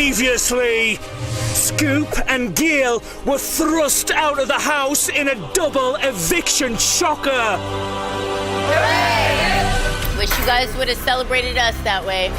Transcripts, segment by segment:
Previously, Scoop and Gail were thrust out of the house in a double eviction shocker. Hooray! Wish you guys would have celebrated us that way.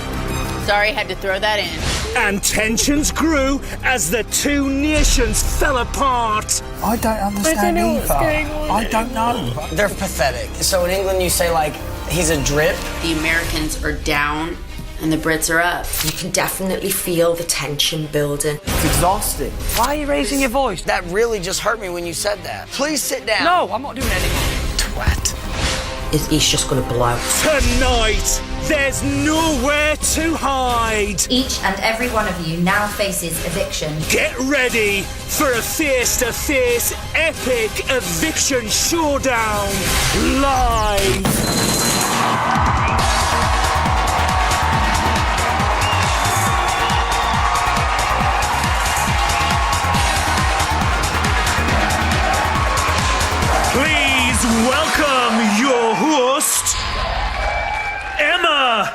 Sorry, had to throw that in. And tensions grew as the two nations fell apart. I don't understand either. What's going on. I don't know. They're pathetic. So in England you say, like, he's a drip. The Americans are down and the Brits are up. You can definitely feel the tension building. It's exhausting. Why are you raising your voice? That really just hurt me when you said that. Please sit down. No, I'm not doing anything. Twat. He's just going to blow. Tonight, there's nowhere to hide. Each and every one of you now faces eviction. Get ready for a face-to-face epic eviction showdown live. Please welcome your host, Emma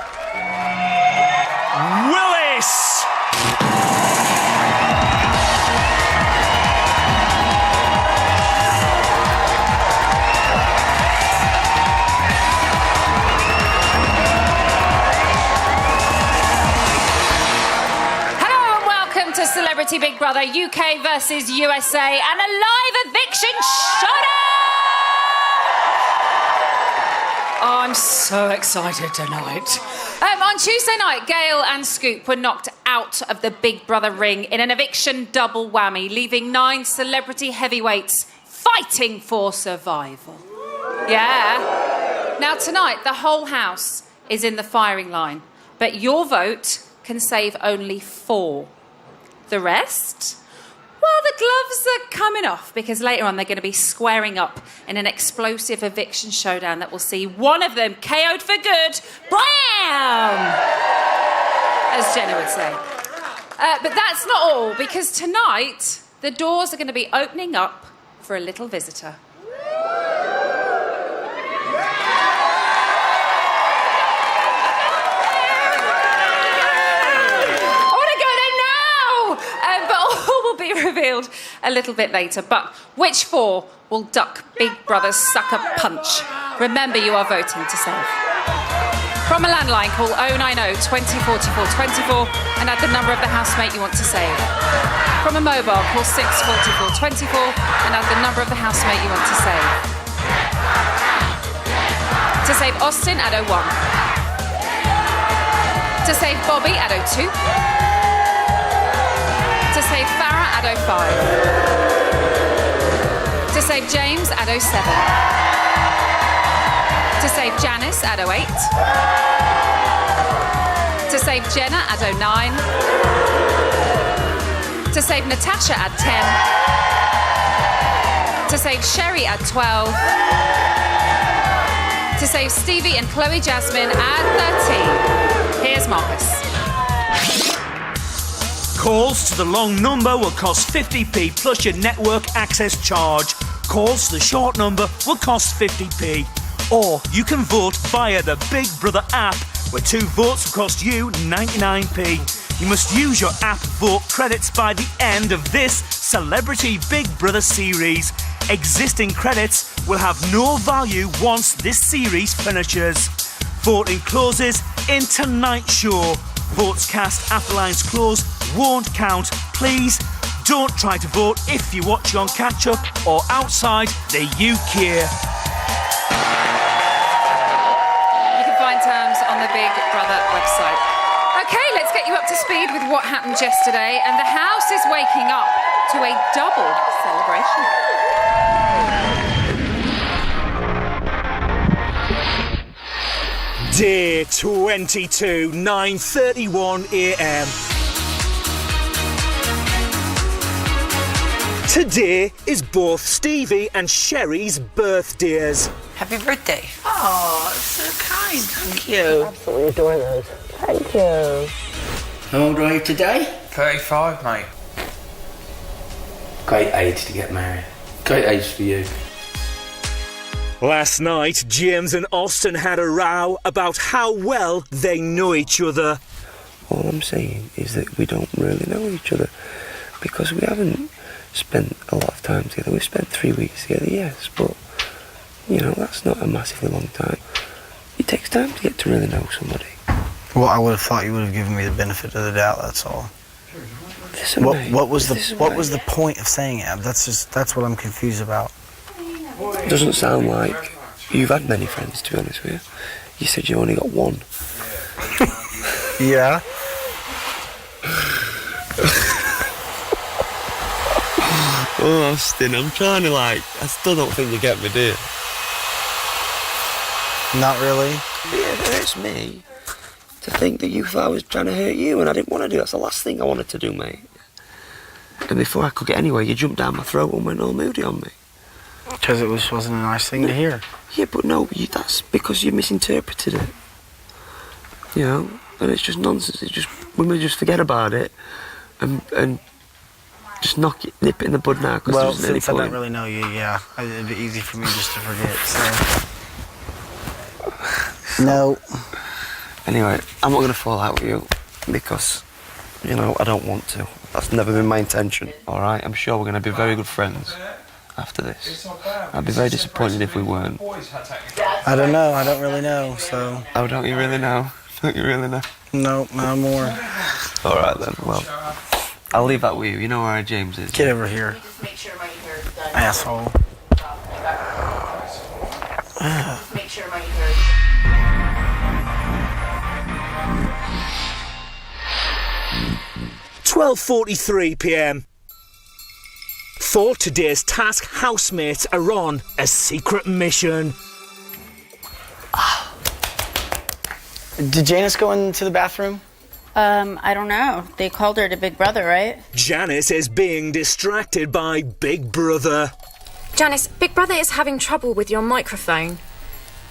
Willis. Hello and welcome to Celebrity Big Brother UK versus USA and a live eviction showdown! Oh, I'm so excited tonight. On Tuesday night, Gail and Scoop were knocked out of the Big Brother ring in an eviction double whammy, leaving 9 celebrity heavyweights fighting for survival. Yeah. Now, tonight, the whole house is in the firing line, but your vote can save only 4. The rest? Well, the gloves are coming off because later on they're going to be squaring up in an explosive eviction showdown that will see one of them KO'd for good. Blam! As Jenna would say. But that's not all, because tonight the doors are going to be opening up for a little visitor. Be revealed a little bit later, but which 4 will duck Big Brother's sucker punch? Remember, you are voting to save. From a landline, call 090 20 44 24 and add the number of the housemate you want to save. From a mobile, call 6 44 24 and add the number of the housemate you want to save. To save Austin, add 01. To save Bobby, add 02. To save Farah, add 05. To save James, add 07. To save Janice, add 08. To save Jenna, add 09. To save Natasha, add 10. To save Sherry, add 12. To save Stevie and Chloe Jasmine, add 13. Here's Marcus. Calls to the long number will cost 50p plus your network access charge. Calls to the short number will cost 50p. Or you can vote via the Big Brother app, where 2 votes will cost you 99p. You must use your app vote credits by the end of this Celebrity Big Brother series. Existing credits will have no value once this series finishes. Voting closes in tonight's show. Votes cast after lines close won't count. Please don't try to vote if you watch on catch-up or outside the UK. You can find terms on the Big Brother website. Okay, let's get you up to speed with what happened yesterday. And the house is waking up to a double celebration. Day 22, 9:31 a.m. Today is both Stevie and Sherry's birthdays. Happy birthday. Oh, so kind. Thank you. Absolutely adore those. Thank you. How old are you today? 35, mate. Great age to get married. Great age for you. Last night, James and Austin had a row about how well they know each other. all I'm saying is that we don't really know each other because we haven't spent a lot of time together. We've spent 3 weeks together, yes, but, you know, that's not a massively long time. It takes time to get to really know somebody. Well, I would have thought you would have given me the benefit of the doubt, that's all. Listen, What was the point of saying it? That's what I'm confused about. It doesn't sound like you've had many friends, to be honest with you. You said you only got one. Yeah. Oh, Austin, I'm trying to I still don't think you get me, do you? Not really. Yeah, it hurts me to think that you thought I was trying to hurt you, and I didn't want to do it. That's the last thing I wanted to do, mate. And before I could get anywhere, you jumped down my throat and went all moody on me. Because it wasn't a nice thing to hear. Yeah, but no, that's because you misinterpreted it. You know, and it's just nonsense. It's just women just forget about it and just nip it in the bud now. Well, since I don't really know you, yeah, it'd be easy for me just to forget. So no. Anyway, I'm not going to fall out with you because, you know, I don't want to. That's never been my intention. All right, I'm sure we're going to be very good friends after this. I'd be very disappointed if we weren't. I don't know. I don't really know. So. Oh, don't you really know? Don't you really know? No, no more. All right then. Well, I'll leave that with you. You know where James is. Get over here, asshole. Make sure my hair. 12:43 p.m. For today's task, housemates are on a secret mission. Did Janice go into the bathroom? I don't know. They called her to Big Brother, right? Janice is being distracted by Big Brother. Janice, Big Brother is having trouble with your microphone.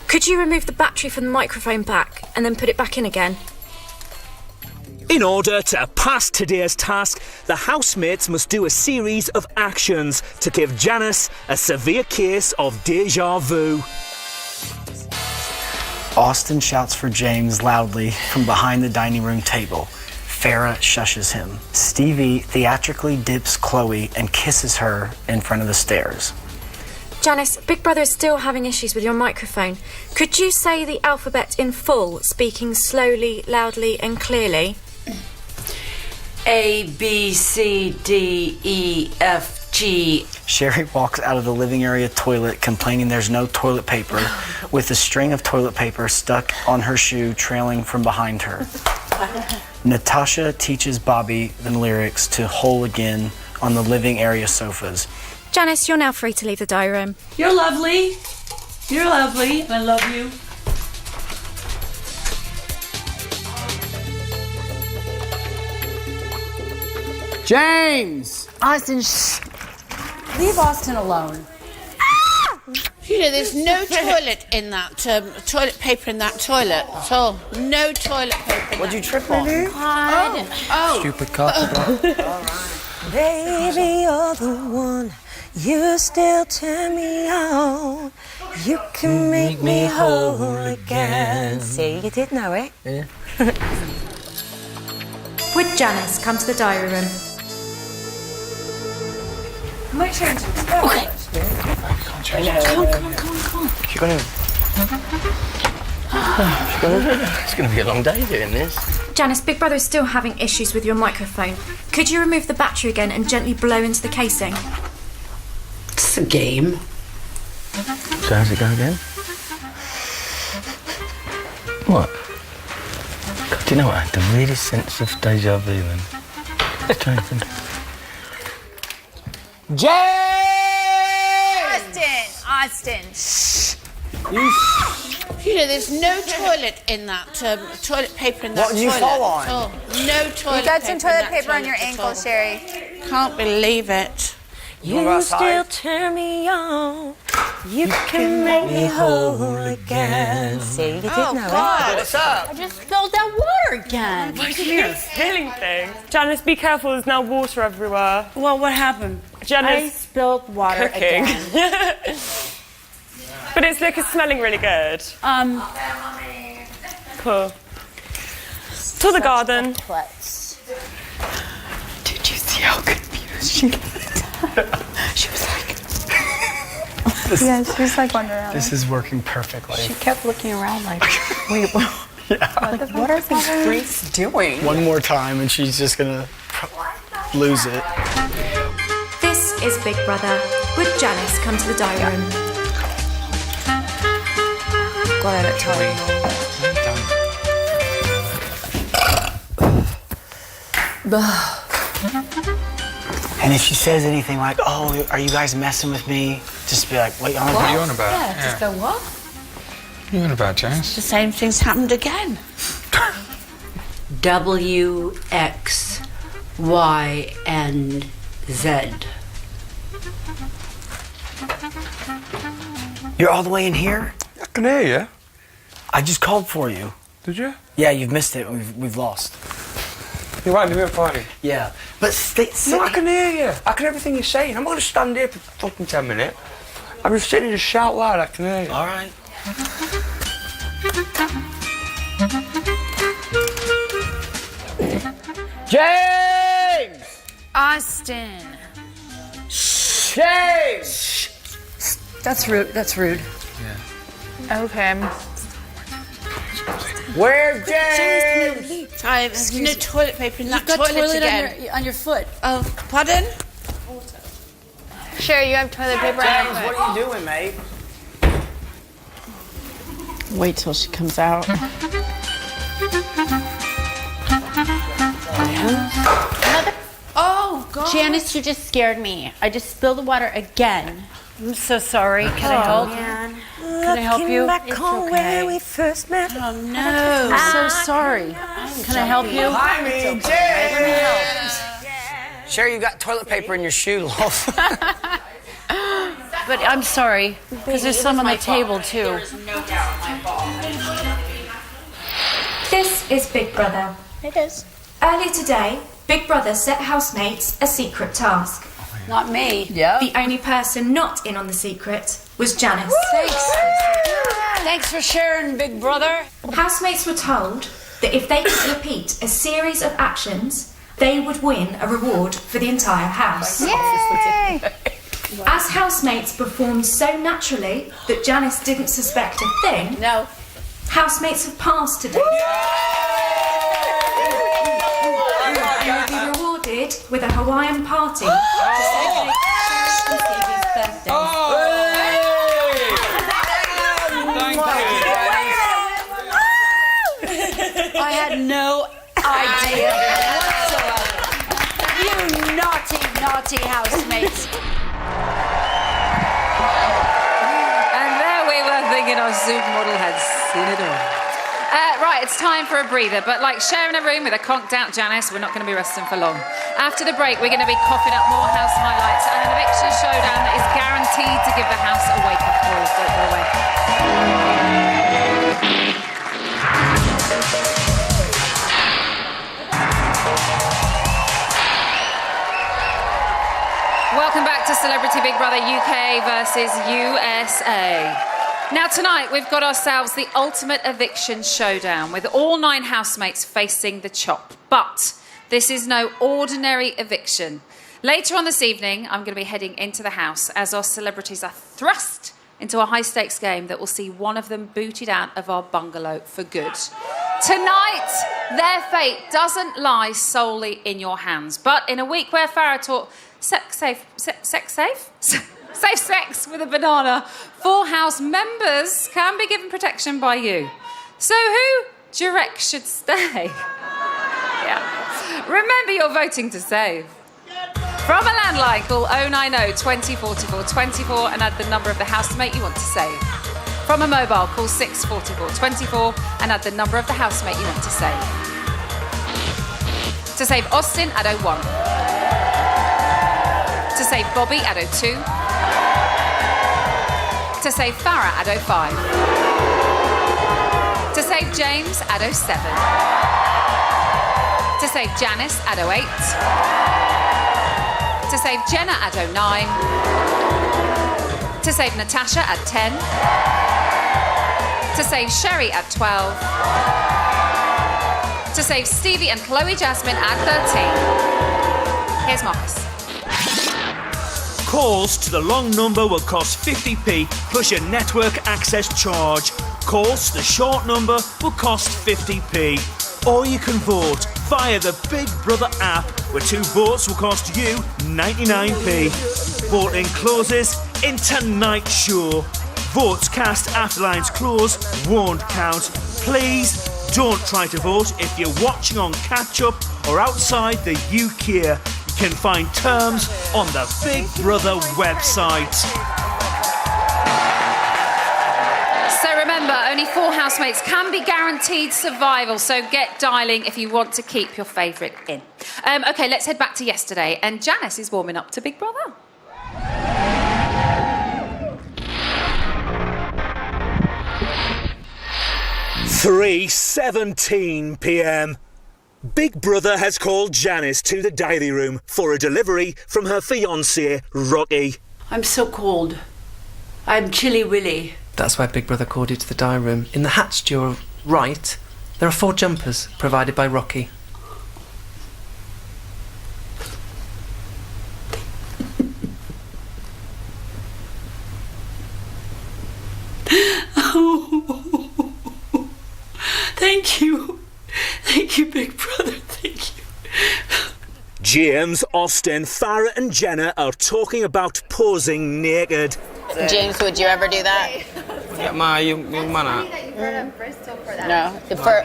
Could you remove the battery from the microphone back and then put it back in again? In order to pass today's task, the housemates must do a series of actions to give Janice a severe case of déjà vu. Austin shouts for James loudly from behind the dining room table. Farrah shushes him. Stevie theatrically dips Chloe and kisses her in front of the stairs. Janice, Big Brother is still having issues with your microphone. Could you say the alphabet in full, speaking slowly, loudly and clearly? A, B, C, D, E, F, G. Sherry walks out of the living area toilet complaining there's no toilet paper with a string of toilet paper stuck on her shoe trailing from behind her. Natasha teaches Bobby the lyrics to Whole Again on the living area sofas. Janice, you're now free to leave the diary room. You're lovely. You're lovely. I love you. James! Austin, shh. Leave Austin alone. You know, there's no toilet in that, toilet paper in that toilet at all. No toilet paper. What'd you trip on? Stupid carpet. Baby, you're the one. You still turn me on. You can make me whole again. See, you did know it. Yeah. Would Janice come to the diary room? I might change it. Okay. Come on. You're gonna... It's gonna be a long day doing this. Janice, Big Brother is still having issues with your microphone. Could you remove the battery again and gently blow into the casing? It's a game. So how's it go again? What? God, do you know what? I had the weirdest sense of déjà vu then. Let's try anything. Austin. Shh. You know, there's no toilet in that, toilet paper in that What did toilet. you fall on? Oh, no toilet. You got some paper in toilet that paper on toilet your at ankle, all. Sherry. Can't believe it. You still turn me on. You can make me whole again. See, you did know God. What's up? I just spilled that water again. Why do you keep spilling things? Janice, be careful. There's now water everywhere. Well, what happened? Janice, I spilled water cooking. again. But it's smelling really good. Cool. To the garden. Did you see how confused she looked? She was like... Yeah, she was like wandering around. This is working perfectly. She kept looking around like, wait, like, what are these freaks doing? One more time and she's just gonna lose it. This is Big Brother. Would Janice come to the dining room? Go ahead, Tony. And if she says anything like, oh, are you guys messing with me? Just be like, what are you on about? Yeah, just go, what? What are you on about, Janice? The same thing's happened again. W, X, Y, and Z. You're all the way in here? I can hear you. I just called for you. Did you? Yeah, you've missed it. We've lost. You're right, we're party. Yeah, but stay. No, I can hear you. I can hear everything you're saying. I'm not going to stand here for fucking 10 minutes. I'm just sitting and just shout loud. I can hear you. All right. James! Austin. James! That's rude. That's rude. Okay. Where's James? There's no toilet paper in that You've got toilet toilet again. on your foot. Oh, pardon? Sure, you have toilet paper James, on your what foot. are you doing, mate? Wait till she comes out. Oh, God. Janice, you just scared me. I just spilled the water again. I'm so sorry. Can I help? Man. Can I help you? Back It's home okay. where we first met. Oh, no. I'm so sorry. Can I help you? Hi, me, James! Sure, you got toilet paper in your shoe, love. But I'm sorry, because there's some on the table, too. This is Big Brother. It is. Earlier today, Big Brother set housemates a secret task. Not me. Yeah. The only person not in on the secret was Janice. Thanks for sharing, Big Brother. Housemates were told that if they could repeat a series of actions, they would win a reward for the entire house. Yay! As housemates performed so naturally that Janice didn't suspect a thing, No. housemates have passed today. They will be rewarded with a Hawaiian party to celebrate Stevie's birthday. I had no idea whatsoever. You naughty, naughty housemates. And there we were thinking our supermodel had seen it all. Right, it's time for a breather, but like sharing a room with a conked out Janice, we're not going to be resting for long. After the break, we're going to be coughing up more house highlights and an eviction showdown that is guaranteed to give the house a wake-up call. Don't go away. Welcome back to Celebrity Big Brother UK versus USA. Now tonight we've got ourselves the ultimate eviction showdown with all 9 housemates facing the chop. But this is no ordinary eviction. Later on this evening I'm going to be heading into the house as our celebrities are thrust into a high-stakes game that will see one of them booted out of our bungalow for good. Tonight, their fate doesn't lie solely in your hands, but in a week where Farah taught safe sex with a banana, 4 house members can be given protection by you. So who do you reckon should stay? Yeah. Remember, you're voting to save. From a landline, call 090 20 44 24 and add the number of the housemate you want to save. From a mobile, call 644 24 and add the number of the housemate you want to save. To save Austin, add 01. To save Bobby, add 02. To save Farah, add 05. To save James, add 07. To save Janice, add 08. To save Jenna, add 09. To save Natasha, add 10. To save Sherry, add 12. to save Stevie and Chloe Jasmine at 13. Here's Marcus. Calls to the long number will cost 50p plus your network access charge. Calls to the short number will cost 50p. Or you can vote via the Big Brother app, where 2 votes will cost you 99p. Voting closes in tonight's show. Votes cast after lines close won't count. Please don't try to vote if you're watching on catch-up or outside the UK. You can find terms on the Big Brother website. So remember, only 4 housemates can be guaranteed survival, so get dialing if you want to keep your favourite in. OK, let's head back to yesterday, and Janice is warming up to Big Brother. 3:17 p.m. Big Brother has called Janice to the diary room for a delivery from her fiancé, Rocky. I'm so cold. I'm chilly willy. That's why Big Brother called you to the diary room. In the hatch to your right, there are 4 jumpers provided by Rocky. Thank you. Thank you, Big Brother. Thank you. James, Austin, Farrah and Jenna are talking about posing naked. James, would you ever do that? Get my young man out. No, for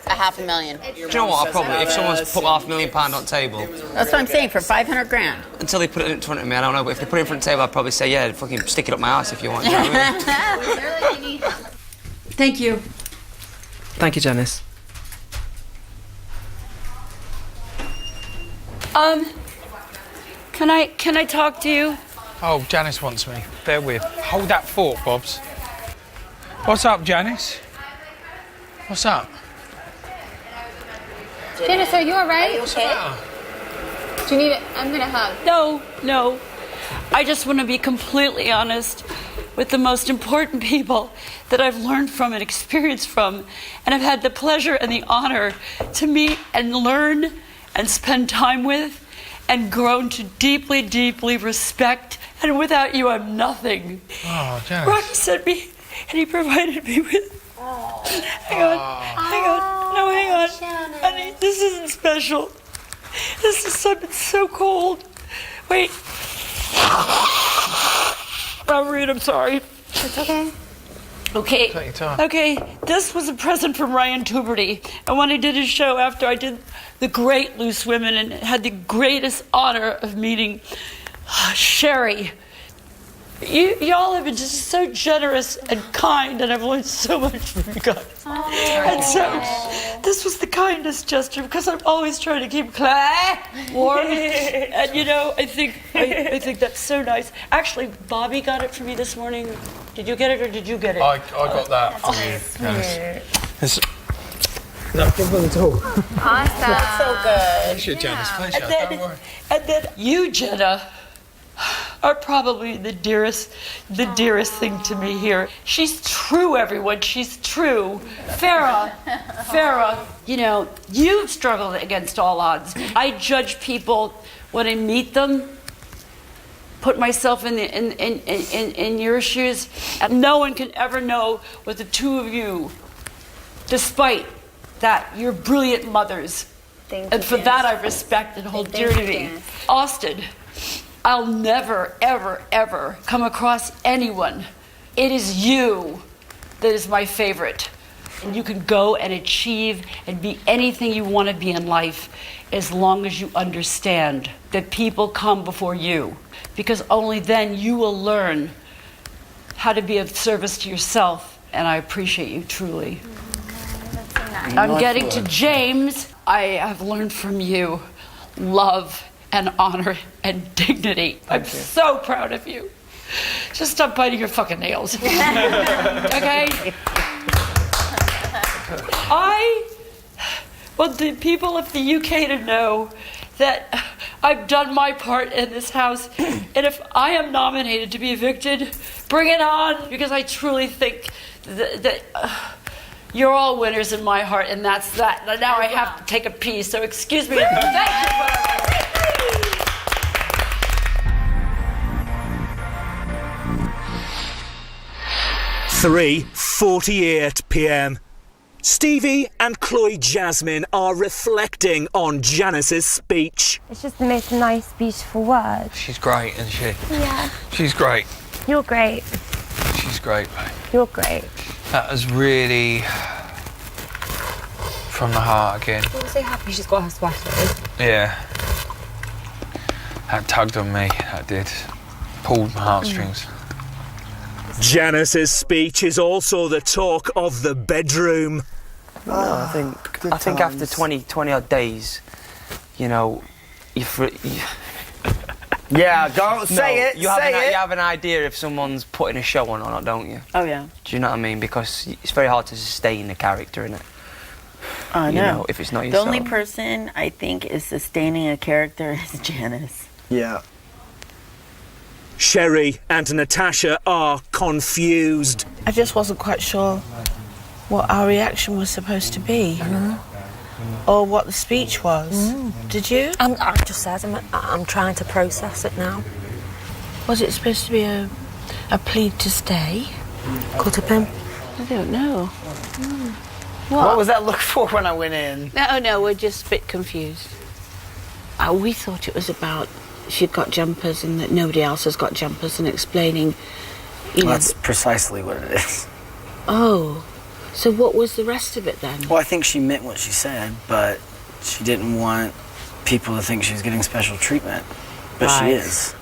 $500,000. Do you know what? I probably, if someone's put £500,000 on the table. That's what I'm saying, for 500 grand. Until they put it in front of me, I don't know. But if they put it in front of the table, I'd probably say, yeah, fucking stick it up my ass if you want. You know what I mean? Thank you. Thank you, Janice. Can I talk to you? Oh, Janice wants me. Bear with. Hold that fork, Bobs. What's up, Janice? What's up? Janice, are you alright? What's the matter? Do you need it? I'm gonna hug. No. I just want to be completely honest with the most important people that I've learned from and experienced from, and I've had the pleasure and the honor to meet and learn and spend time with and grown to deeply, deeply respect. And without you, I'm nothing. Oh, Janice. Rocky sent me, and he provided me with... Hang on. No, hang on. Honey, this isn't special. This is something so cold. Wait. Robert, I'm sorry. It's okay. Okay. Take your time. Okay, this was a present from Ryan Tuberty. And when I did his show after I did The Great Loose Women and had the greatest honor of meeting Sherry. Y'all have been just so generous and kind, and I've learned so much from you guys. And so, this was the kindest gesture, because I'm always trying to keep warm. And you know, I think that's so nice. Actually, Bobby got it for me this morning. Did you get it, or did you get it? I got that for you, Janice. No problem at all. Awesome. That's so good. Pleasure, Janice. Pleasure. Don't worry. And then you, Jenna, are probably the dearest thing to me here. She's true, everyone. She's true. Farrah, you know, you've struggled against all odds. I judge people when I meet them. Put myself in your shoes, and no one can ever know what the two of you, despite that, you're brilliant mothers. And for that I respect and hold dear to me. Austin, I'll never, ever, ever come across anyone. It is you that is my favorite. And you can go and achieve and be anything you want to be in life as long as you understand that people come before you. Because only then you will learn how to be of service to yourself. And I appreciate you truly. I'm getting to James. I have learned from you love and honor and dignity. I'm so proud of you. Just stop biting your fucking nails. Okay? I want the people of the UK to know that I've done my part in this house, and if I am nominated to be evicted, bring it on, because I truly think that You're all winners in my heart, and that's that. Now I have to take a pee, so excuse me. Thank you. 3:48 p.m. Stevie and Chloe Jasmine are reflecting on Janice's speech. It's just the most nice, beautiful words. She's great, isn't she? Yeah. She's great. You're great. She's great, mate. You're great. That was really from the heart again. I'm so happy she's got her sweaters. Yeah. That tugged on me, that did. Pulled my heartstrings. Janice's speech is also the talk of the bedroom. No, I think after 20 odd days, you know, Yeah, don't say it. You have an idea if someone's putting a show on or not, don't you? Oh yeah. Do you know what I mean? Because it's very hard to sustain the character in it. I know. You know, if it's not The yourself. only person I think is sustaining a character is Janice. Yeah. Sherry and Natasha are confused. I just wasn't quite sure what our reaction was supposed to be. Or what the speech was. Did you? I just said I'm trying to process it now. Was it supposed to be a plea to stay? Could have been. I don't know. What was that look for when I went in? No, we're just a bit confused. We thought it was about she'd got jumpers and that nobody else has got jumpers, and explaining, you know. That's precisely what it is. Oh, so what was the rest of it then? Well, I think she meant what she said, but she didn't want people to think she was getting special treatment. But she is.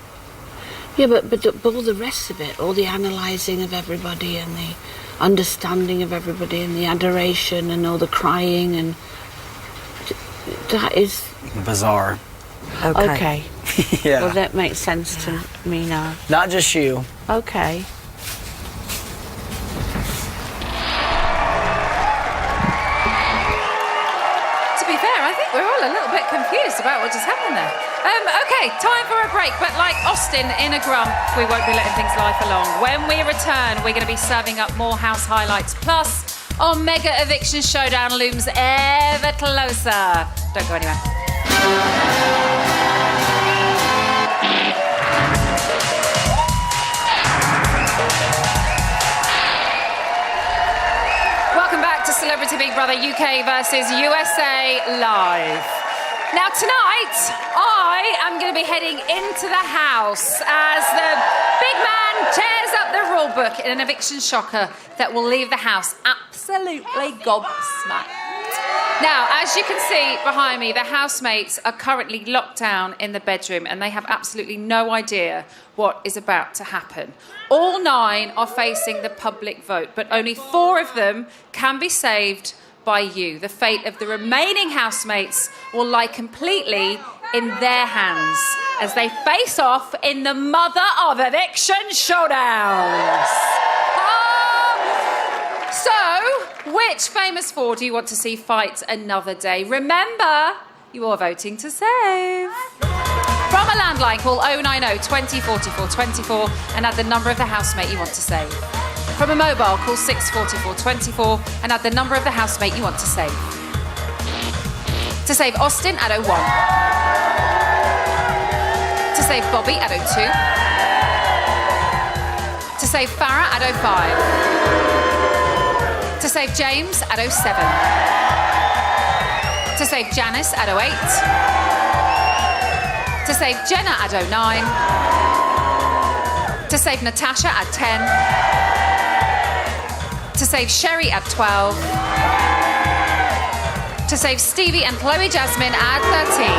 Yeah, but all the rest of it, all the analysing of everybody and the understanding of everybody and the adoration and all the crying, and that is bizarre. Okay. Yeah. Well, that makes sense to me now. Not just you. Okay. To be fair, I think we're all a little bit confused about what just happened there. Okay, time for a break, but like Austin in a grump, we won't be letting things life along. When we return, we're going to be serving up more house highlights. Plus, our mega eviction showdown looms ever closer. Don't go anywhere. Welcome back to Celebrity Big Brother UK versus USA Live. Now tonight, I am going to be heading into the house as the big man tears up the rule book in an eviction shocker that will leave the house absolutely gobsmacked. Now, as you can see behind me, the housemates are currently locked down in the bedroom and they have absolutely no idea what is about to happen. All 9 are facing the public vote, but only 4 of them can be saved by you. The fate of the remaining housemates will lie completely in their hands as they face off in the mother of eviction showdowns. So, which famous 4 do you want to see fight another day? Remember, you are voting to save. From a landline, call 090 20 44 24 and add the number of the housemate you want to save. From a mobile, call 644 24 and add the number of the housemate you want to save. To save Austin, add 01. To save Bobby, add 02. To save Farah, add 05. To save James, add 07. To save Janice, add 08. To save Jenna, add 09. To save Natasha, add 10. To save Sherry, add 12. To save Stevie and Chloe Jasmine, add 13.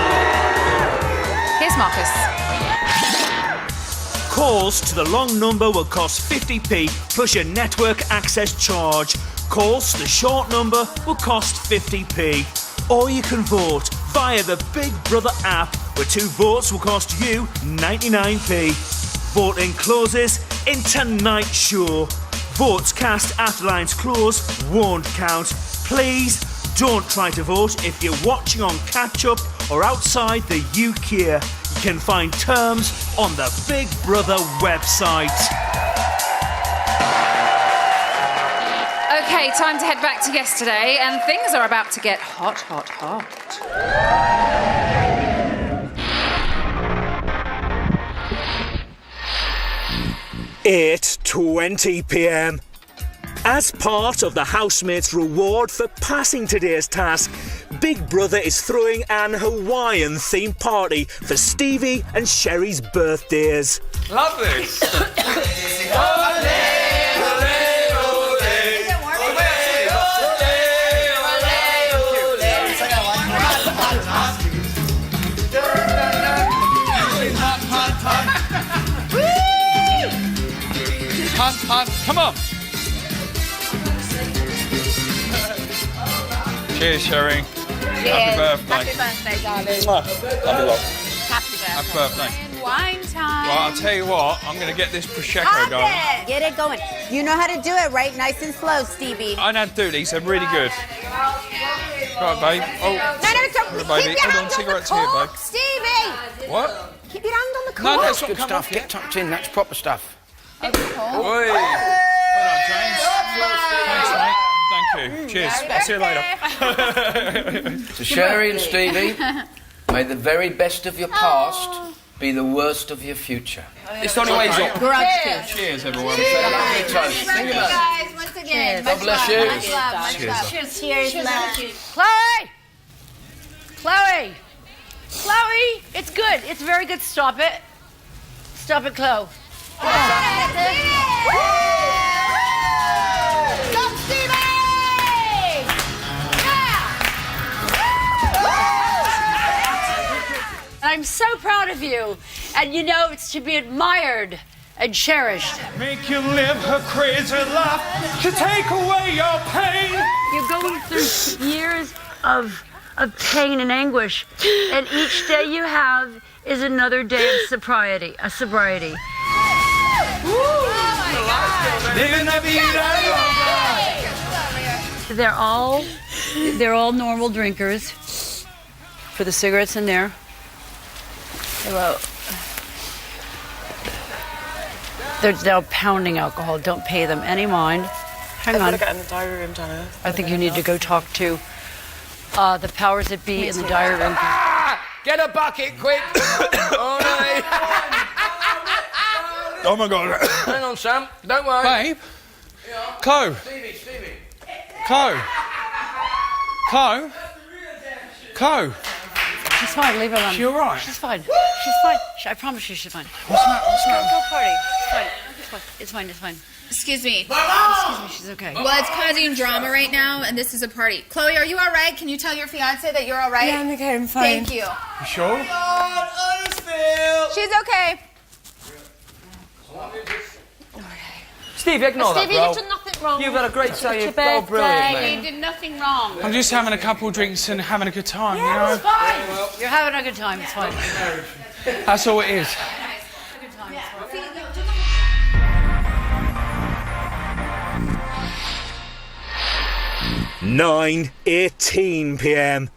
Here's Marcus. Calls to the long number will cost 50p plus your network access charge. Calls to the short number will cost 50p. Or you can vote via the Big Brother app, where 2 votes will cost you 99p. Voting closes in tonight's show. Votes cast after lines close won't count. Please don't try to vote if you're watching on catch-up or outside the UK. You can find terms on the Big Brother website. OK, OK, time to head back to yesterday, and things are about to get hot, hot, hot. 8:20 p.m. As part of the housemates' reward for passing today's task, Big Brother is throwing an Hawaiian-themed party for Stevie and Sherry's birthdays. Love this. Hunt, come on. Cheers, Sherry. Happy birthday. Happy birthday, darling. Love you lot. Happy birthday. Happy birthday. Wine time. Well, I'll tell you what, I'm going to get this Prosecco going. Get it going. You know how to do it, right? Nice and slow, Stevie. I know how to do these, they're really good. Right, babe. Oh, No, baby. keep your Hold hand on, cigarettes here, babe. Stevie! What? Keep your hand on the cork. No, that's not Good come stuff. off Get yet. tucked in. That's proper stuff. Oi. Well done, James. Thanks, mate. Thank you. Cheers. See you later. To Sherry and Stevie, may the very best of your past be the worst of your future. It's the only way it's up. Cheers, everyone. Lovely toast. Think about it. Guys, once again. God bless you. Much love, much love. Cheers, cheers, love. Chloe! Chloe! Chloe! It's good. It's very good. Stop it. Stop it, Chloe. Go, Stevie! I'm so proud of you. And you know it's to be admired and cherished. Make you live her crazy life to take away your pain. You're going through years of pain and anguish, and each day you have is another day of sobriety. Living la vida. They're all normal drinkers. For the cigarettes in there. Hello. They're now pounding alcohol. Don't pay them any mind. Hang on. I've got to get in the diary room, Janet. I think you need to go talk to the powers that be in the diary room. Get a bucket, quick! Oh, no. Oh my God. Hang on, Sam. Don't worry. Babe. Chloe. Stevie. Chloe. She's fine. Leave her alone. She all right? She's fine. She's fine. I promise you, she's fine. What's the matter? Go party. It's fine. It's fine. Excuse me. Excuse me. She's okay. Well, it's causing drama right now, and this is a party. Chloe, are you all right? Can you tell your fiance that you're all right? Yeah, I'm okay. I'm fine. Thank you. You sure? She's okay. Steve, ignore that, Stevie, bro. you've done nothing wrong. You've had a great day. It's You're your oh, brilliant, birthday. mate. You did nothing wrong. I'm just having a couple of drinks and having a good time, you know? It's fine. You're having a good time. It's fine. That's all it is. 9:18 p.m.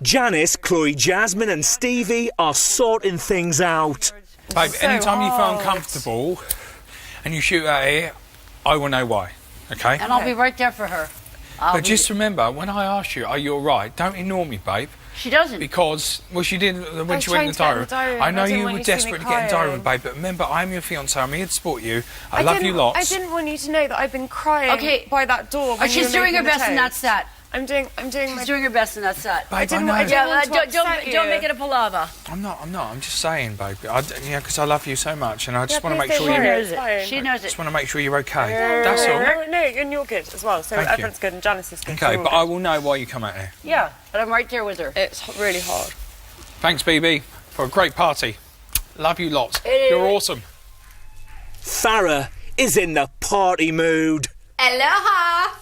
Janice, Chloe, Jasmine and Stevie are sorting things out. Babe, anytime you feel uncomfortable and you shoot at it, I will know why, okay? And I'll be right there for her. But just remember, when I ask you, are you all right, don't ignore me, babe. She doesn't. Because, well, she did when I she went in was the trying diary to get in the diary room. I know I didn't you want were you to see me desperate to get in the diary room, crying. babe, but remember, I'm your fiancé, I'm here to support you. I love you lots. I didn't want you to know that I've been crying Okay. by that door. When She's doing her best, and that's that. I'm doing She's doing her best, and that's that. Babe, I didn't I want know. to Don't make it a palaver. I'm not, I'm just saying, babe. Because I love you so much, and I just Yeah, want to make please sure don't you... worry, it's fine. She knows it. just want to make sure you're okay. That's all. No, and you're good as well. So Thank you. everyone's good, and Janice is good. Okay, so we're but all I good. will know why you come out here. Yeah, but I'm right there with her. It's really hard. Thanks, BB, for a great party. Love you lots. It You're is. awesome. Farah is in the party mood. Aloha.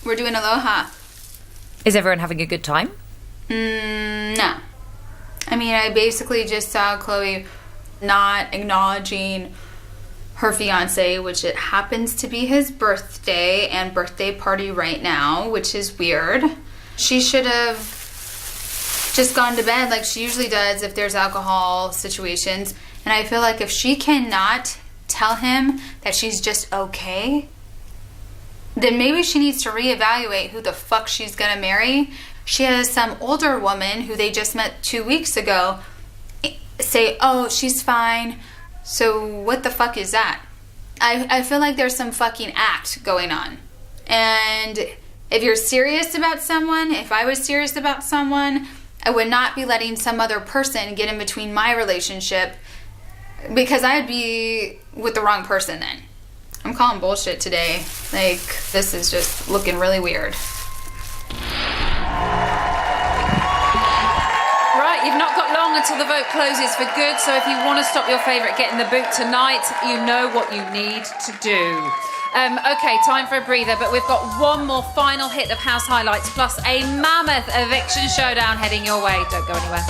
We're doing aloha. Is everyone having a good time? No. I mean, I basically just saw Chloe not acknowledging her fiance, which it happens to be his birthday and birthday party right now, which is weird. She should have just gone to bed like she usually does if there's alcohol situations. And I feel like if she cannot tell him that she's just okay, then maybe she needs to reevaluate who the fuck she's gonna marry. She has some older woman who they just met 2 weeks ago say, oh, she's fine. So what the fuck is that? I feel like there's some fucking act going on. And if you're serious about someone, if I was serious about someone, I would not be letting some other person get in between my relationship, because I'd be with the wrong person then. I'm calling bullshit today. Like, this is just looking really weird. Right, you've not got long until the vote closes for good, so if you want to stop your favourite getting the boot tonight, you know what you need to do. Okay, time for a breather, but we've got one more final hit of house highlights, plus a mammoth eviction showdown heading your way. Don't go anywhere.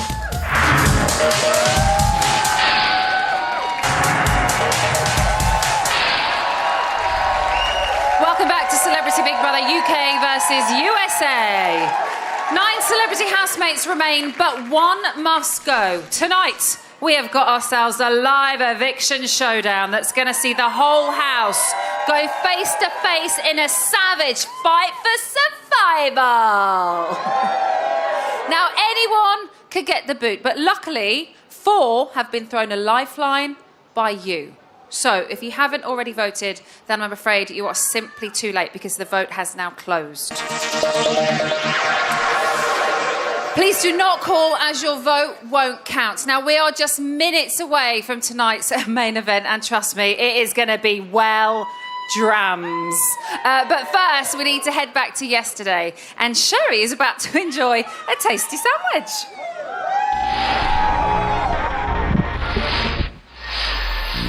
Welcome back to Celebrity Big Brother UK versus USA. 9 celebrity housemates remain, but one must go. Tonight, we have got ourselves a live eviction showdown that's going to see the whole house go face to face in a savage fight for survival. Now, anyone could get the boot, but luckily, 4 have been thrown a lifeline by you. So, if you haven't already voted, then I'm afraid you are simply too late because the vote has now closed. Please do not call, as your vote won't count. Now, we are just minutes away from tonight's main event, and trust me, it is going to be well drams. But first, we need to head back to yesterday, and Sherry is about to enjoy a tasty sandwich.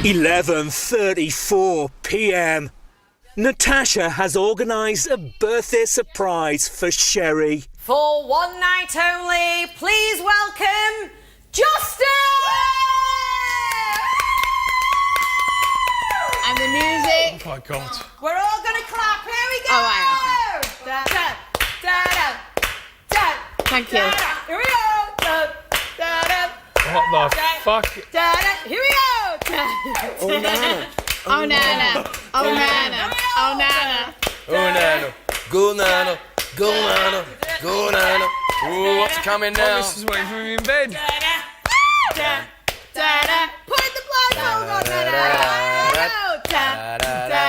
$11:34 p.m. Natasha has organised a birthday surprise for Sherry. For one night only, please welcome Justin! And the music. Oh my God. We're all going to clap. Here we go. All right, Da, da, da, da, da, Thank you. da, da. Here we go. Da, da, da. What the fuck? Da, da. Here we go. Da, Oh, Nana. Oh, Nana. Oh, Nana. Oh, Nana. Oh, Nana. Go, Nana. Go, Nana. Go, Nana. Ooh, what's coming now? Oh, this is waiting for me in bed. da, da, da. Put the blindfold on, Nana. Da, da, da,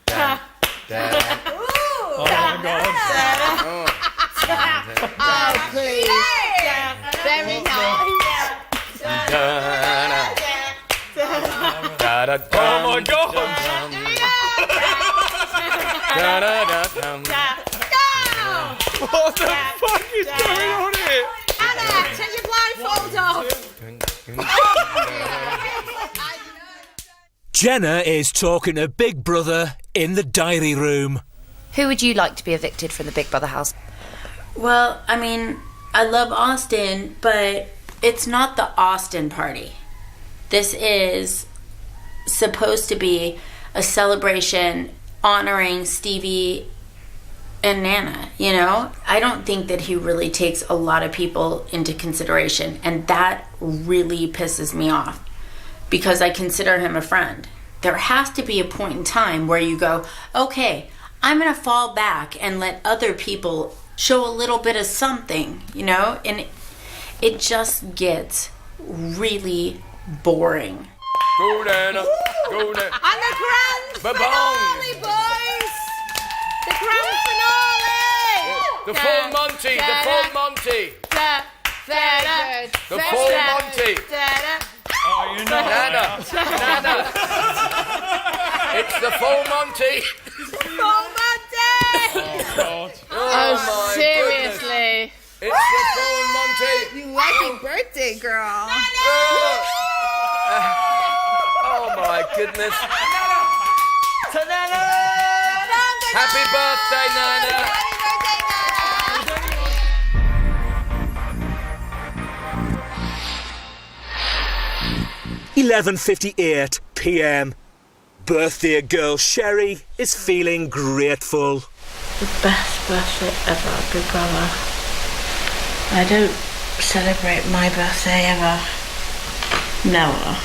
da. Ooh. Oh my God. Oh, please. Very nice. Oh my God. What the fuck is going on here? Anna, take your blindfold off. Jenna is talking to Big Brother in the diary room. Who would you like to be evicted from the Big Brother house? Well, I mean, I love Austin, but it's not the Austin party. This is supposed to be a celebration honoring Stevie and Nana, you know? I don't think that he really takes a lot of people into consideration, and that really pisses me off because I consider him a friend. There has to be a point in time where you go, okay, I'm gonna fall back and let other people show a little bit of something, you know? And it just gets really boring. Go, Nana. Go, Nana. And the grand finale, boys! The grand finale! The full Monty. The full Monty. The full Monty. Oh, you know. Nana. Nana. It's the full Monty. Full Monty! Oh God. Oh, my seriously. goodness. It's the full Monty. You happy birthday, girl. Oh my goodness. Happy birthday, Nana. 11:58 p.m. Birthday girl Sherry is feeling grateful. The best birthday ever, Big Brother. I don't celebrate my birthday ever. Never.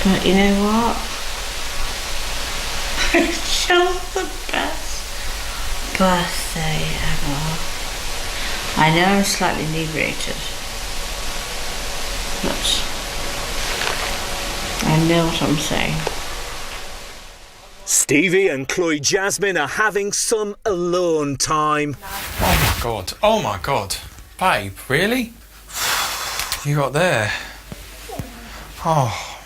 But you know what? Just the best birthday ever. I know I'm slightly inebriated, but I know what I'm saying. Stevie and Chloe Jasmine are having some alone time. Oh my god. Oh my god. Babe, really? You got there? Oh.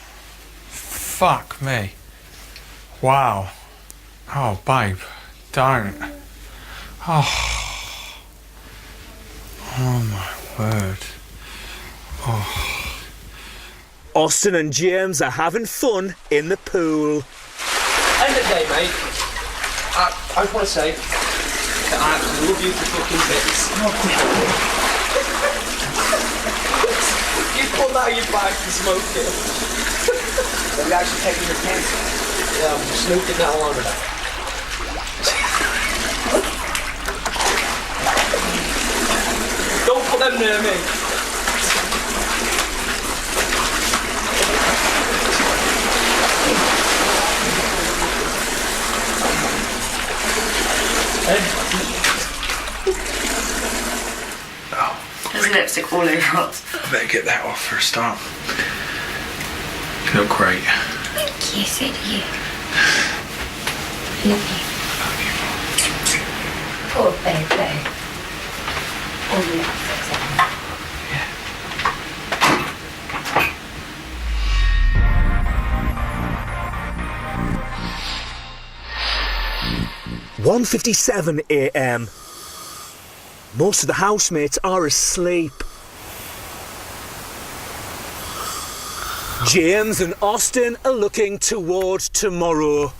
Fuck me. Wow. Oh, babe. Don't. Oh. Oh my word. Oh. Austin and James are having fun in the pool. End of the day, mate. I just want to say that I absolutely love you for fucking bits. You pulled out your bag to smoke it. Have you actually taken your pants off? Yeah, I'm snooping that along with that. Don't put them near me. There's lipstick all over us. I better get that off for a start. You look great. Thank you, so do you. Love you. Poor baby. All the outfits on. Yeah. 1:57 a.m. Most of the housemates are asleep. James and Austin are looking toward tomorrow.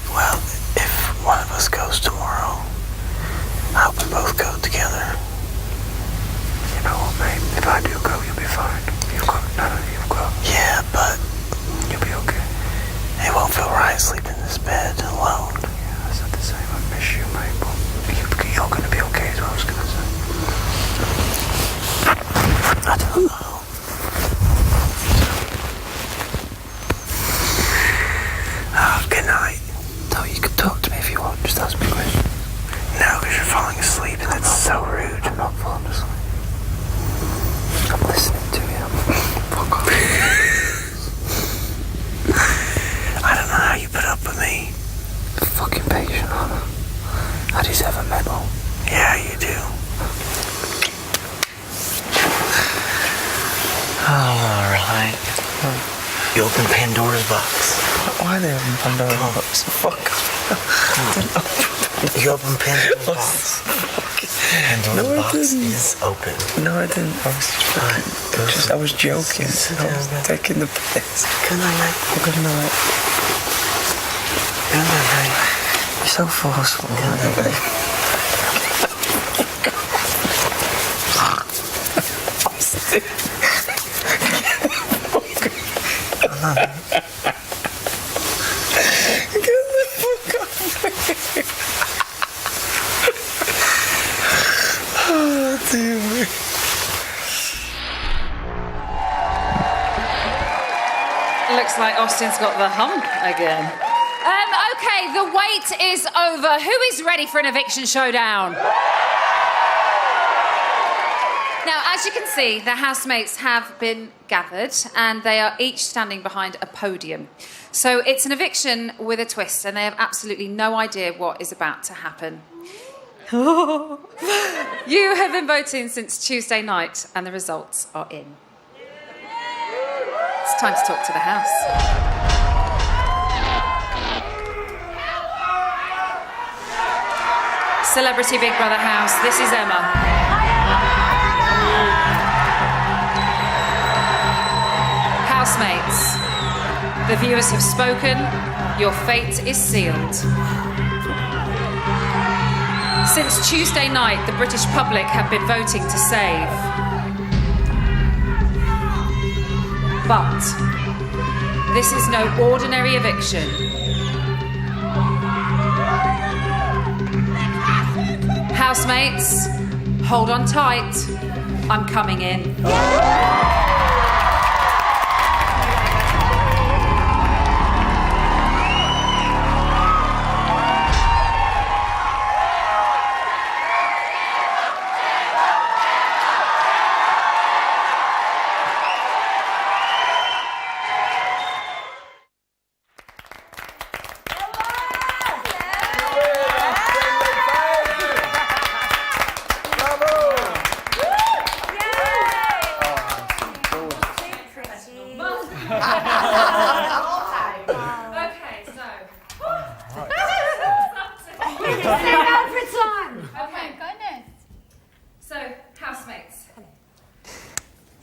Well, if one of us goes tomorrow, I hope we both go together. You know what, mate? If I do go, you'll be fine. You'll go. Yeah, but you'll be okay. It won't feel right sleeping in this bed alone. Yeah, that's not the same. I miss you, mate, but you're gonna be okay is what I was gonna say. I don't know. Good night. No, you can talk to me if you want. Just ask me a question. No, because you're falling asleep and that's so rude. I'm not falling asleep. I'm listening to you. Fuck off. I don't know how you put up with me. Fucking patient, Anna. I deserve a medal. Yeah, you do. Alright. You open Pandora's box. Why are they open Pandora's box? Fuck. You open Pandora's box. Pandora's box is open. No, I didn't. I was joking. I was taking the piss. Good night. Good night. Good night. You're so forceful. Good night. Looks like Austin's got the hump again. Okay, the wait is over. Who is ready for an eviction showdown? Now, as you can see, the housemates have been gathered and they are each standing behind a podium. So it's an eviction with a twist and they have absolutely no idea what is about to happen. You have been voting since Tuesday night and the results are in. It's time to talk to the house. Celebrity Big Brother house, this is Emma. Housemates, the viewers have spoken, your fate is sealed. Since Tuesday night, the British public have been voting to save. But this is no ordinary eviction. Housemates, hold on tight. I'm coming in.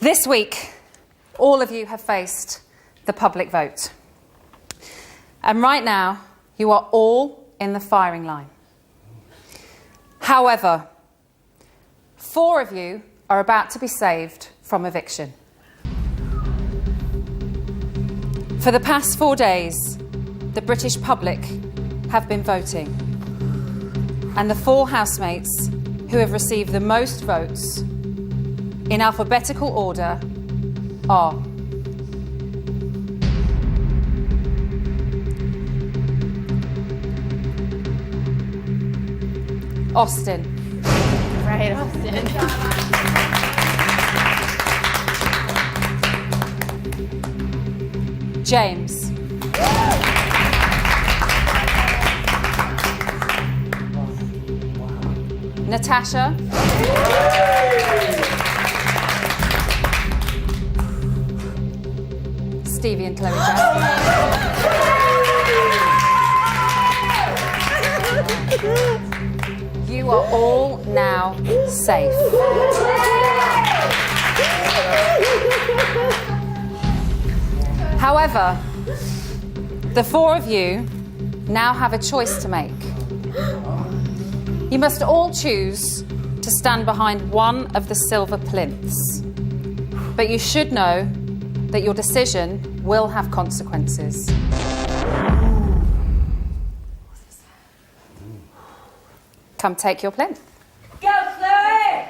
This week, all of you have faced the public vote. And right now, you are all in the firing line. However, 4 of you are about to be saved from eviction. For the past 4 days, the British public have been voting. And the 4 housemates who have received the most votes in alphabetical order are Austin. Right, Austin. James. Natasha. Stevie and Chloe Jasmine. You are all now safe. However, the 4 of you now have a choice to make. You must all choose to stand behind one of the silver plinths. But you should know that your decision will have consequences. Come take your plinth. Go, Chloe!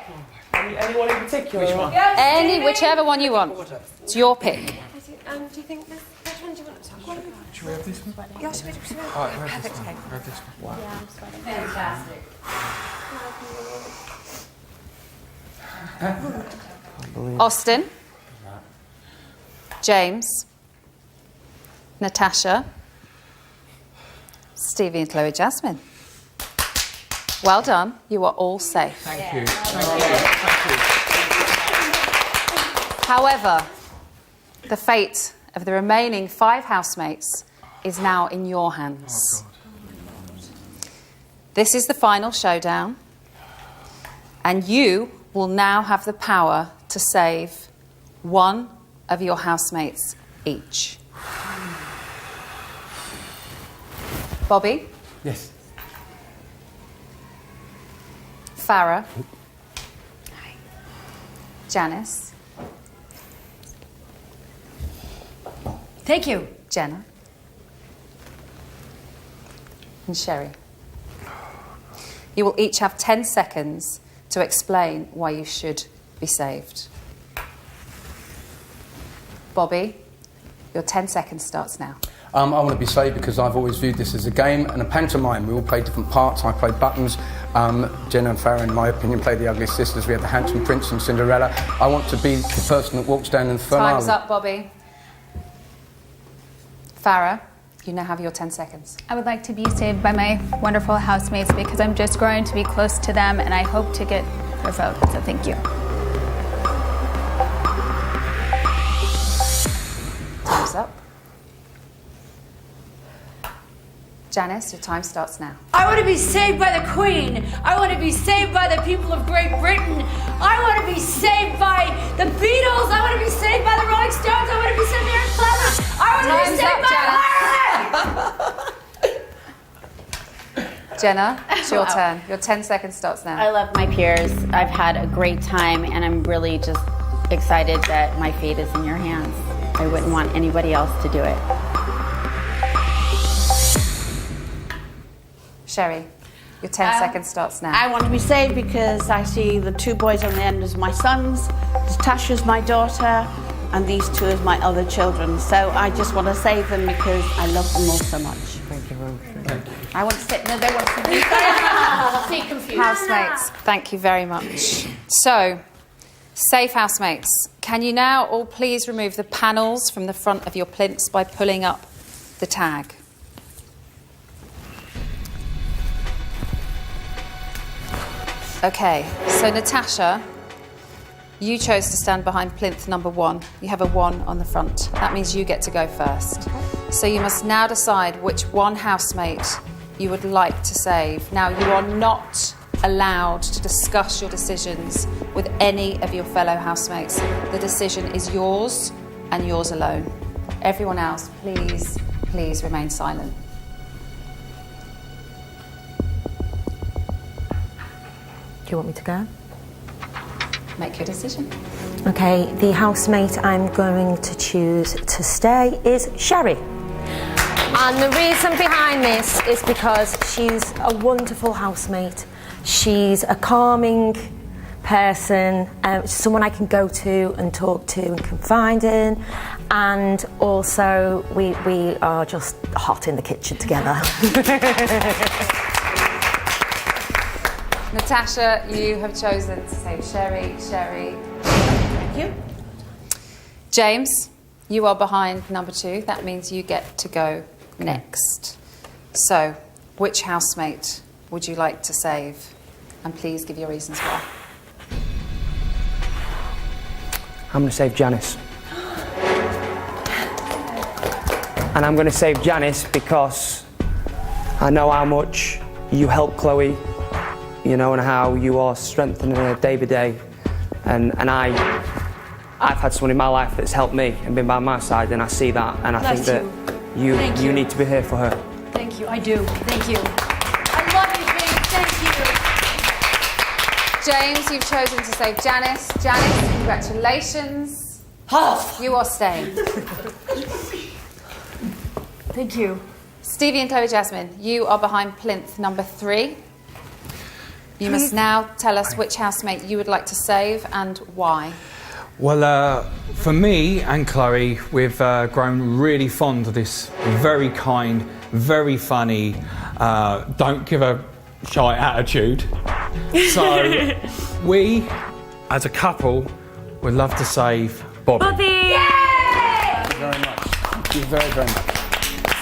Anyone in particular? Which one? Whichever one you want. It's your pick. Do you think this? Which one do you want to talk about? Should we have this one? Yeah, should we do All right, we'll have this one. We'll have this one. Wow. Yeah, I'm sweating. Fantastic. Austin. James. Natasha. Stevie and Chloe Jasmine. Well done. You are all safe. Thank you. However, the fate of the remaining 5 housemates is now in your hands. This is the final showdown, and you will now have the power to save one of your housemates each. Bobby? Yes. Farah? Janice? Thank you. Jenna? And Sherry. You will each have 10 seconds to explain why you should be saved. Bobby, your 10 seconds starts now. I want to be saved because I've always viewed this as a game and a pantomime. We all play different parts. I played Buttons. Jenna and Farah, in my opinion, played the Ugly Sisters. We had the Handsome Prince and Cinderella. I want to be the person that walks down in the finale. Time's up, Bobby. Farah, you now have your 10 seconds. I would like to be saved by my wonderful housemates because I'm just growing to be close to them and I hope to get their vote, so thank you. Time's up. Janice, your time starts now. I want to be saved by the Queen. I want to be saved by the people of Great Britain. I want to be saved by the Beatles. I want to be saved by the Rolling Stones. I want to be saved by Eric Clapton. I want to be saved by Ireland. Jenna, it's your turn. Your 10 seconds starts now. I love my peers. I've had a great time, and I'm really just excited that my fate is in your hands. I wouldn't want anybody else to do it. Sherry, your 10 seconds starts now. I want to be saved because I see the 2 boys on the end as my sons, Natasha's my daughter, and these 2 as my other children. So I just want to save them because I love them all so much. Thank you very much. Thank you. I want to say, no, they want to be see confused. Housemates, thank you very much. So, safe housemates, can you now all please remove the panels from the front of your plinths by pulling up the tag? Okay, so Natasha, you chose to stand behind plinth number 1. You have a 1 on the front. That means you get to go first. So you must now decide which one housemate you would like to save. Now, you are not allowed to discuss your decisions with any of your fellow housemates. The decision is yours and yours alone. Everyone else, please, please remain silent. Do you want me to go? Make your decision. Okay, the housemate I'm going to choose to stay is Sherry. And the reason behind this is because she's a wonderful housemate. She's a calming person, someone I can go to and talk to and confide in, and also we are just hot in the kitchen together. Natasha, you have chosen to save Sherry. Thank you. James, you are behind number 2. That means you get to go next. So, which housemate would you like to save? And please give your reasons why. I'm going to save Janice. And I'm going to save Janice because I know how much you help Chloe, you know, and how you are strengthening her day by day. And I've had someone in my life that's helped me and been by my side, and I see that, and I think that you need to be here for her. Thank you, I do. Thank you. I love you, James. Thank you. James, you've chosen to save Janice. Janice, congratulations. You are staying. Thank you. Stevie and Chloe Jasmine, you are behind plinth number 3. You must now tell us which housemate you would like to save and why. Well, for me and Chloe, we've grown really fond of this very kind, very funny, don't give a shy attitude. So we, as a couple, would love to save Bobby. Bobby! Yay! Thank you very much. Thank you very, very much.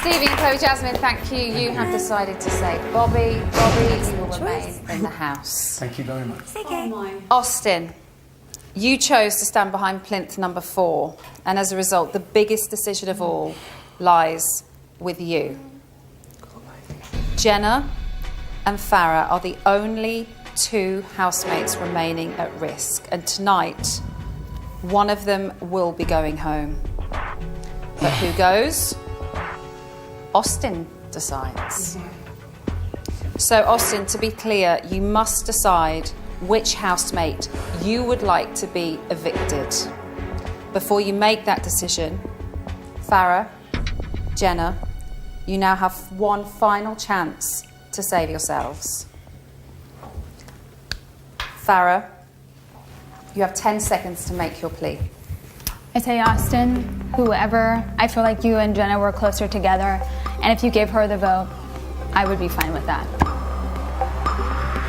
Stevie and Chloe Jasmine, thank you. You have decided to save Bobby. Bobby, you will remain in the house. Thank you very much. Okay. Austin, you chose to stand behind plinth number 4, and as a result, the biggest decision of all lies with you. Jenna and Farah are the only 2 housemates remaining at risk, and tonight, one of them will be going home. But who goes? Austin decides. So, Austin, to be clear, you must decide which housemate you would like to be evicted. Before you make that decision, Farah, Jenna, you now have one final chance to save yourselves. Farah, you have 10 seconds to make your plea. I say Austin, whoever. I feel like you and Jenna were closer together, and if you gave her the vote, I would be fine with that.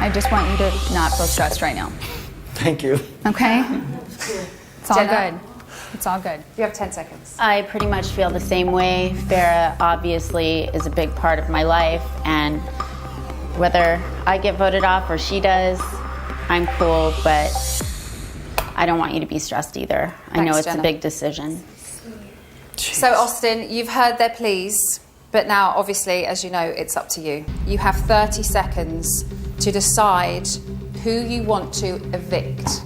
I just want you to not feel stressed right now. Thank you. Okay? It's all Jenna? good. It's all good. You have 10 seconds. I pretty much feel the same way. Farah obviously is a big part of my life, and whether I get voted off or she does, I'm cool, but I don't want you to be stressed either. I know it's Jenna. a big decision. So, Austin, you've heard their pleas, but now, obviously, as you know, it's up to you. You have 30 seconds to decide who you want to evict.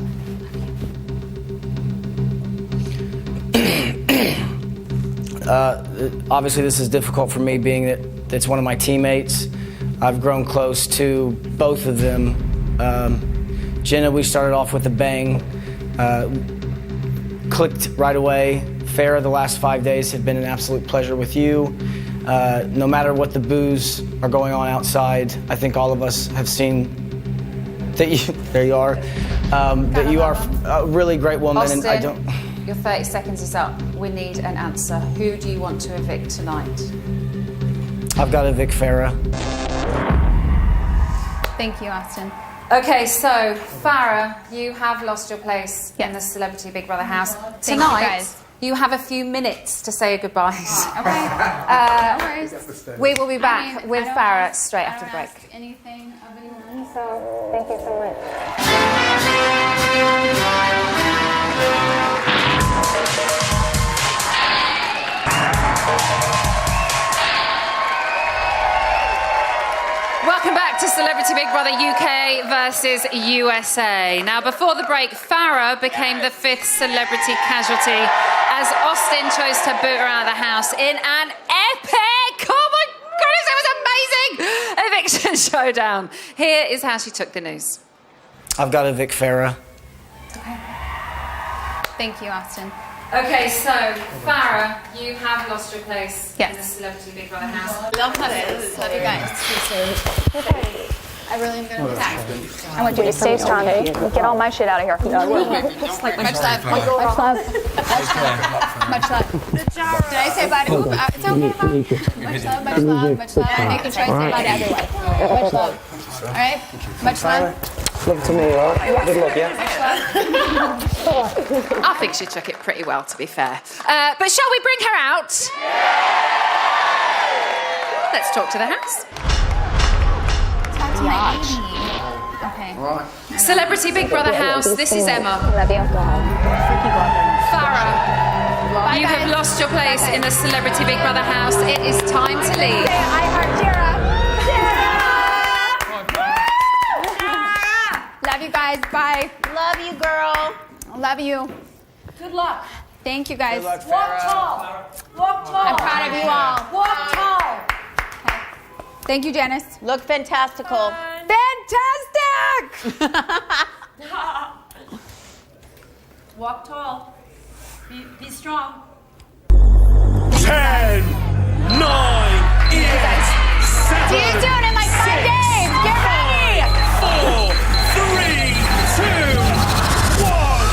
Obviously, this is difficult for me, being that it's one of my teammates. I've grown close to both of them. Jenna, we started off with a bang. Clicked right away. Farah, the last 5 days have been an absolute pleasure with you. No matter what the boos are going on outside, I think all of us have seen that you, there you are, that you are a really great woman. Austin, and I don't. Your 30 seconds is up. We need an answer. Who do you want to evict tonight? I've got to evict Farah. Thank you, Austin. Okay, so Farah, you have lost your place in the Celebrity Big Brother house. Thank you, Tonight, guys. you have a few minutes to say your goodbyes. Okay. No worries. We will be back with Farah straight after the break. Anything of anyone, so thank you so much. Welcome back to Celebrity Big Brother. Brother UK versus USA. Now, before the break, Farah became the 5th celebrity casualty as Austin chose to boot her out of the house in an epic, oh my goodness, it was amazing, eviction showdown. Here is how she took the news. I've got to evict Farah. Thank you, Austin. Okay, so Farah, you have lost your place in the Celebrity Big Brother house. Love it. Love you guys. I really am going to attack. I want you to stay strong. Get all my shit out of here. Much love. Much love. Much love. Did I say bye to you? It's okay, Mom. Much love, much love, much love. I'm making sure I say bye to everyone. Much love. All right? Much love. Love to me, all right? Good luck, yeah? I think she took it pretty well, to be fair. But shall we bring her out? Let's talk to the house. Talk to my baby. Okay. Celebrity Big Brother house, this is Emma. Love you. Farah, you have lost your place in the Celebrity Big Brother house. It is time to leave. I heart Jera. Love you guys. Bye. Love you, girl. Love you. Good luck. Thank you, guys. Walk tall. Walk tall. I'm proud of you all. Walk tall. Thank you, Janice. Look fantastical. Fantastic! Walk tall. Be strong. 10, 9, 8, 7, See you soon in like 5 days. Get ready. 4, 3, 2, 1.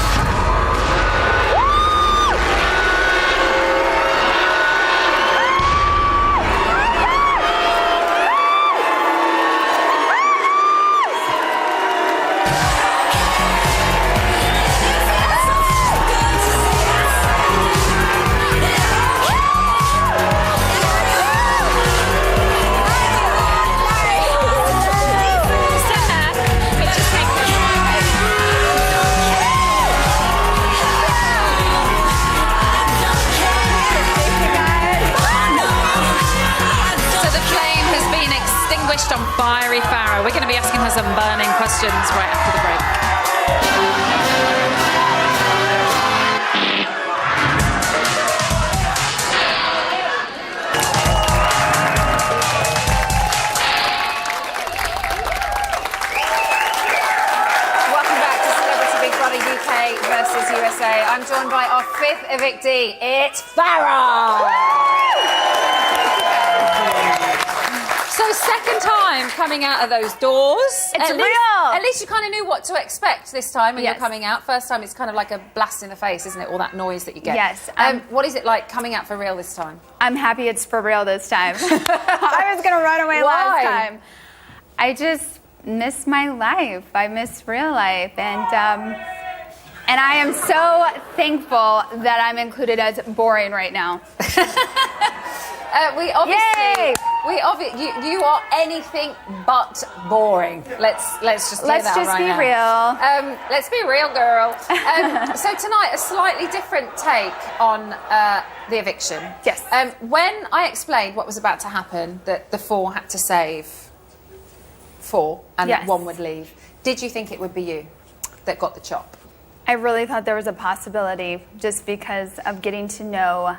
On fiery Farah. We're going to be asking her some burning questions right after the break. Welcome back to Celebrity Big Brother UK versus USA. I'm joined by our 5th evictee. It's Farah. So second time coming out of those doors. It's real. At least you kind of knew what to expect this time when you're coming out. First time it's kind of like a blast in the face, isn't it? All that noise that you get. Yes. What is it like coming out for real this time? I'm happy it's for real this time. I was going to run away last time. I just miss my life. I miss real life. And I am so thankful that I'm included as boring right now. You are anything but boring. Let's just clear that right now. Let's be real, girl. So tonight, a slightly different take on the eviction. Yes. When I explained what was about to happen, that the 4 had to save 4 and that 1 would leave, did you think it would be you that got the chop? I really thought there was a possibility just because of getting to know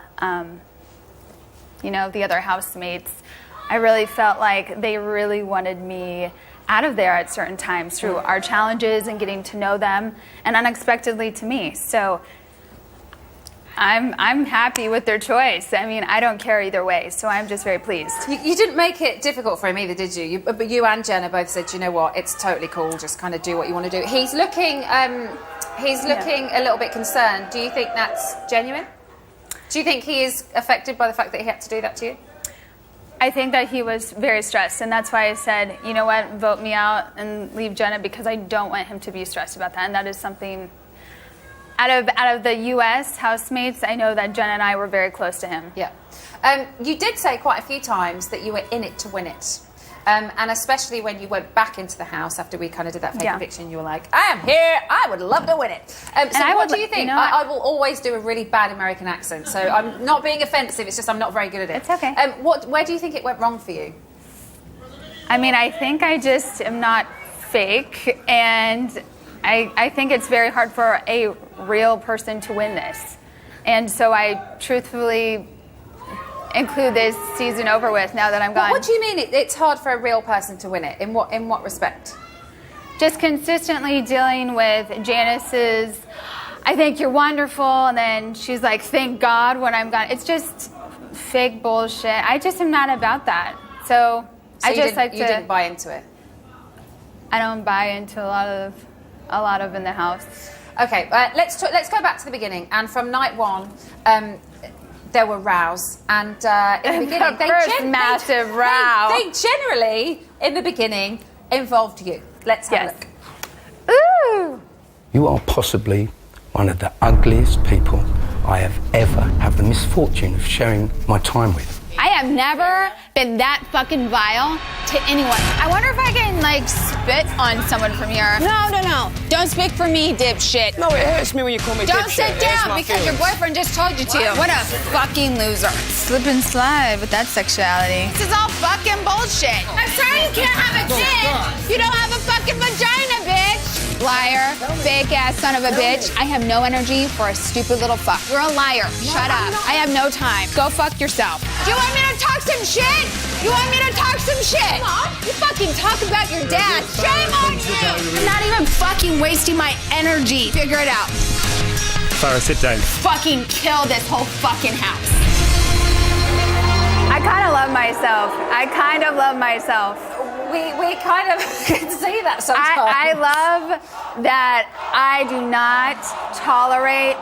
the other housemates. I really felt like they really wanted me out of there at certain times through our challenges and getting to know them, and unexpectedly to me. So I'm happy with their choice. I mean, I don't care either way, so I'm just very pleased. You didn't make it difficult for him either, did you? But you and Jenna both said, you know what, it's totally cool, just kind of do what you want to do. He's looking a little bit concerned. Do you think that's genuine? Do you think he is affected by the fact that he had to do that to you? I think that he was very stressed, and that's why I said, you know what, vote me out and leave Jenna, because I don't want him to be stressed about that, and that is something... Out of the U.S. housemates, I know that Jenna and I were very close to him. Yeah. You did say quite a few times that you were in it to win it. And especially when you went back into the house after we kind of did that fake eviction, you were like, I am here, I would love to win it. So what do you think? I will always do a really bad American accent, so I'm not being offensive, it's just I'm not very good at it. It's okay. Where do you think it went wrong for you? I mean, I think I just am not fake, and I think it's very hard for a real person to win this. And so I truthfully include this season over with now that I'm gone. What do you mean it's hard for a real person to win it? In what respect? Just consistently dealing with Janice's, I think you're wonderful, and then she's like, thank God when I'm gone. It's just fake bullshit. I just am not about that. So I just like to... You didn't buy into it? I don't buy into a lot of in the house. Okay, let's go back to the beginning. And from night one, there were rows, and in the beginning, massive row. They generally, in the beginning, involved you. Let's have a look. Ooh. You are possibly one of the ugliest people I have ever had the misfortune of sharing my time with. I have never been that fucking vile to anyone. I wonder if I can, like, spit on someone from here. No. Don't speak for me, dipshit. No, it hurts me when you call me Don't dipshit. sit down because your boyfriend just told you to. What a fucking loser. Slip and slide with that sexuality. This is all fucking bullshit. I'm sorry you can't have a kid. You don't have a fucking vagina, bitch. Liar, fake ass son of a bitch. I have no energy for a stupid little fuck. You're a liar. Shut up. I have no time. Go fuck yourself. Do you want me to talk some shit? You want me to talk some shit? Mom, you fucking talk about your dad. Shame on you. I'm not even fucking wasting my energy. Figure it out. Farah, sit down. Fucking kill this whole fucking house. I kind of love myself. We kind of can see that sometimes. I love that I do not tolerate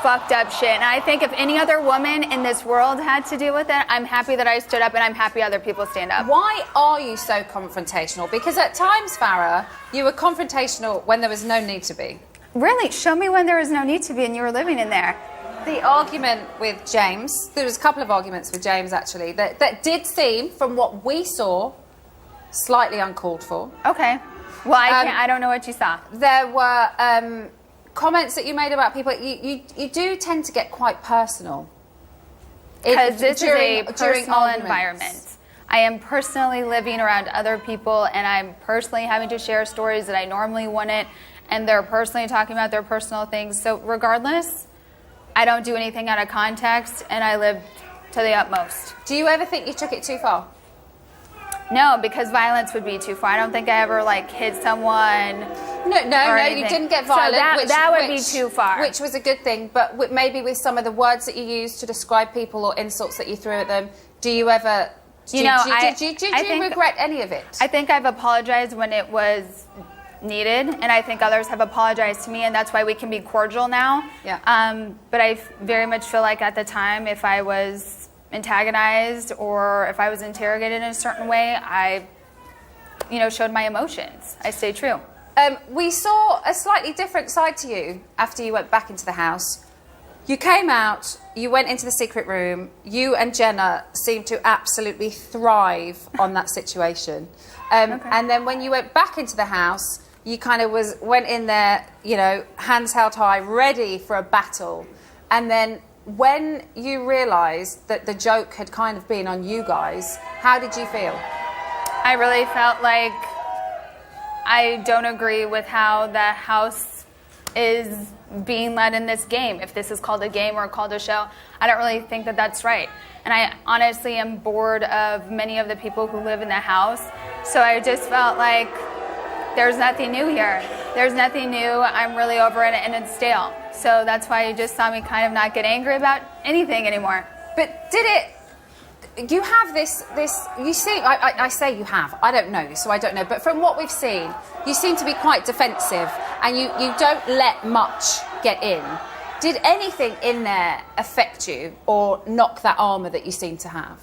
fucked up shit. And I think if any other woman in this world had to deal with it, I'm happy that I stood up, and I'm happy other people stand up. Why are you so confrontational? Because at times, Farah, you were confrontational when there was no need to be. Really? Show me when there was no need to be and you were living in there. The argument with James, there was a couple of arguments with James actually, that did seem, from what we saw, slightly uncalled for. Okay. Well, I don't know what you saw. There were comments that you made about people. You do tend to get quite personal. Because this is a personal environment. I am personally living around other people, and I'm personally having to share stories that I normally wouldn't, and they're personally talking about their personal things. So regardless, I don't do anything out of context, and I live to the utmost. Do you ever think you took it too far? No, because violence would be too far. I don't think I ever, like, hit someone. No, you didn't get violent. So that would be too far. Which was a good thing, but maybe with some of the words that you used to describe people or insults that you threw at them, do you ever... Did you regret any of it? I think I've apologized when it was needed, and I think others have apologized to me, and that's why we can be cordial now. Yeah. But I very much feel like at the time, if I was antagonized or if I was interrogated in a certain way, I, showed my emotions. I stayed true. We saw a slightly different side to you after you went back into the house. You came out, you went into the secret room, you and Jenna seemed to absolutely thrive on that situation. And then when you went back into the house, you kind of went in there, hands held high, ready for a battle. And then when you realised that the joke had kind of been on you guys, how did you feel? I really felt like I don't agree with how the house is being led in this game. If this is called a game or called a show, I don't really think that that's right. And I honestly am bored of many of the people who live in the house. So I just felt like there's nothing new here. There's nothing new. I'm really over it and it's stale. So that's why you just saw me kind of not get angry about anything anymore. But did it... You have this you see, I say you have, I don't know, so I don't know, but from what we've seen, you seem to be quite defensive and you don't let much get in. Did anything in there affect you or knock that armour that you seem to have?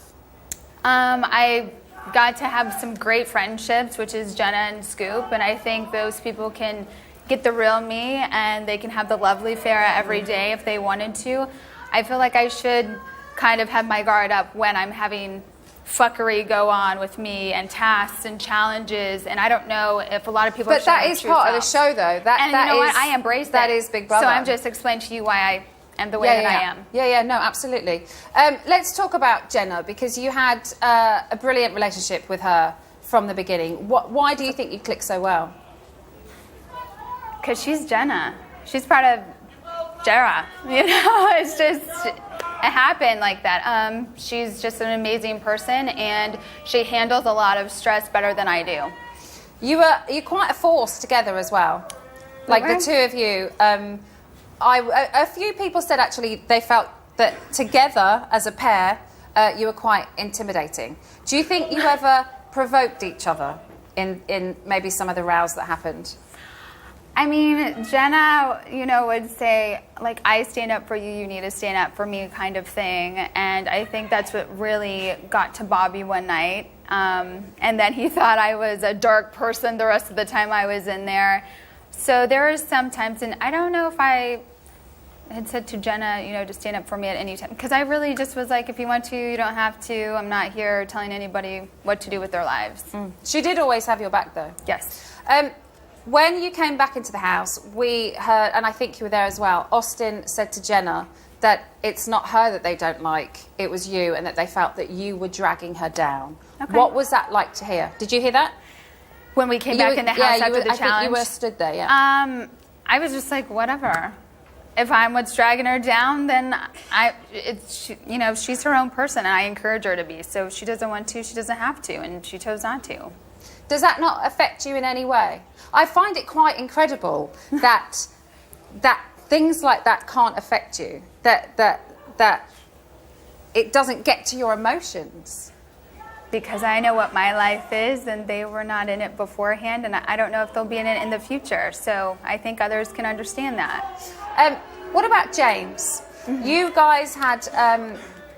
I got to have some great friendships, which is Jenna and Scoop, and I think those people can get the real me and they can have the lovely Farah every day if they wanted to. I feel like I should kind of have my guard up when I'm having fuckery go on with me and tasks and challenges, and I don't know if a lot of people. But that is part of the show, though. What? I embrace that. That is Big Brother. So I'm just explaining to you why I am the way that I am. Yeah, no, absolutely. Let's talk about Jenna, because you had a brilliant relationship with her from the beginning. Why do you think you click so well? Because she's Jenna. She's part of Jera. You know, it's just, it happened like that. She's just an amazing person, and she handles a lot of stress better than I do. You're quite a force together as well. Like the two of you. A few people said actually they felt that together as a pair, you were quite intimidating. Do you think you ever provoked each other in maybe some of the rows that happened? I mean, Jenna, you know, would say, like, I stand up for you, you need to stand up for me kind of thing. And I think that's what really got to Bobby one night. And then he thought I was a dark person the rest of the time I was in there. So there were some times, and I don't know if I had said to Jenna, you know, to stand up for me at any time. Because I really just was like, if you want to, you don't have to. I'm not here telling anybody what to do with their lives. She did always have your back, though. Yes. When you came back into the house, we heard, and I think you were there as well, Austin said to Jenna that it's not her that they don't like, it was you, and that they felt that you were dragging her down. Okay. What was that like to hear? Did you hear that? When we came back in the house after the challenge? I think you were stood there, yeah. I was just like, whatever. If I'm what's dragging her down, then you know, she's her own person, and I encourage her to be. So if she doesn't want to, she doesn't have to, and she chose not to. Does that not affect you in any way? I find it quite incredible that things like that can't affect you. That it doesn't get to your emotions. Because I know what my life is, and they were not in it beforehand, and I don't know if they'll be in it in the future. So I think others can understand that. What about James? Mm-hmm. You guys had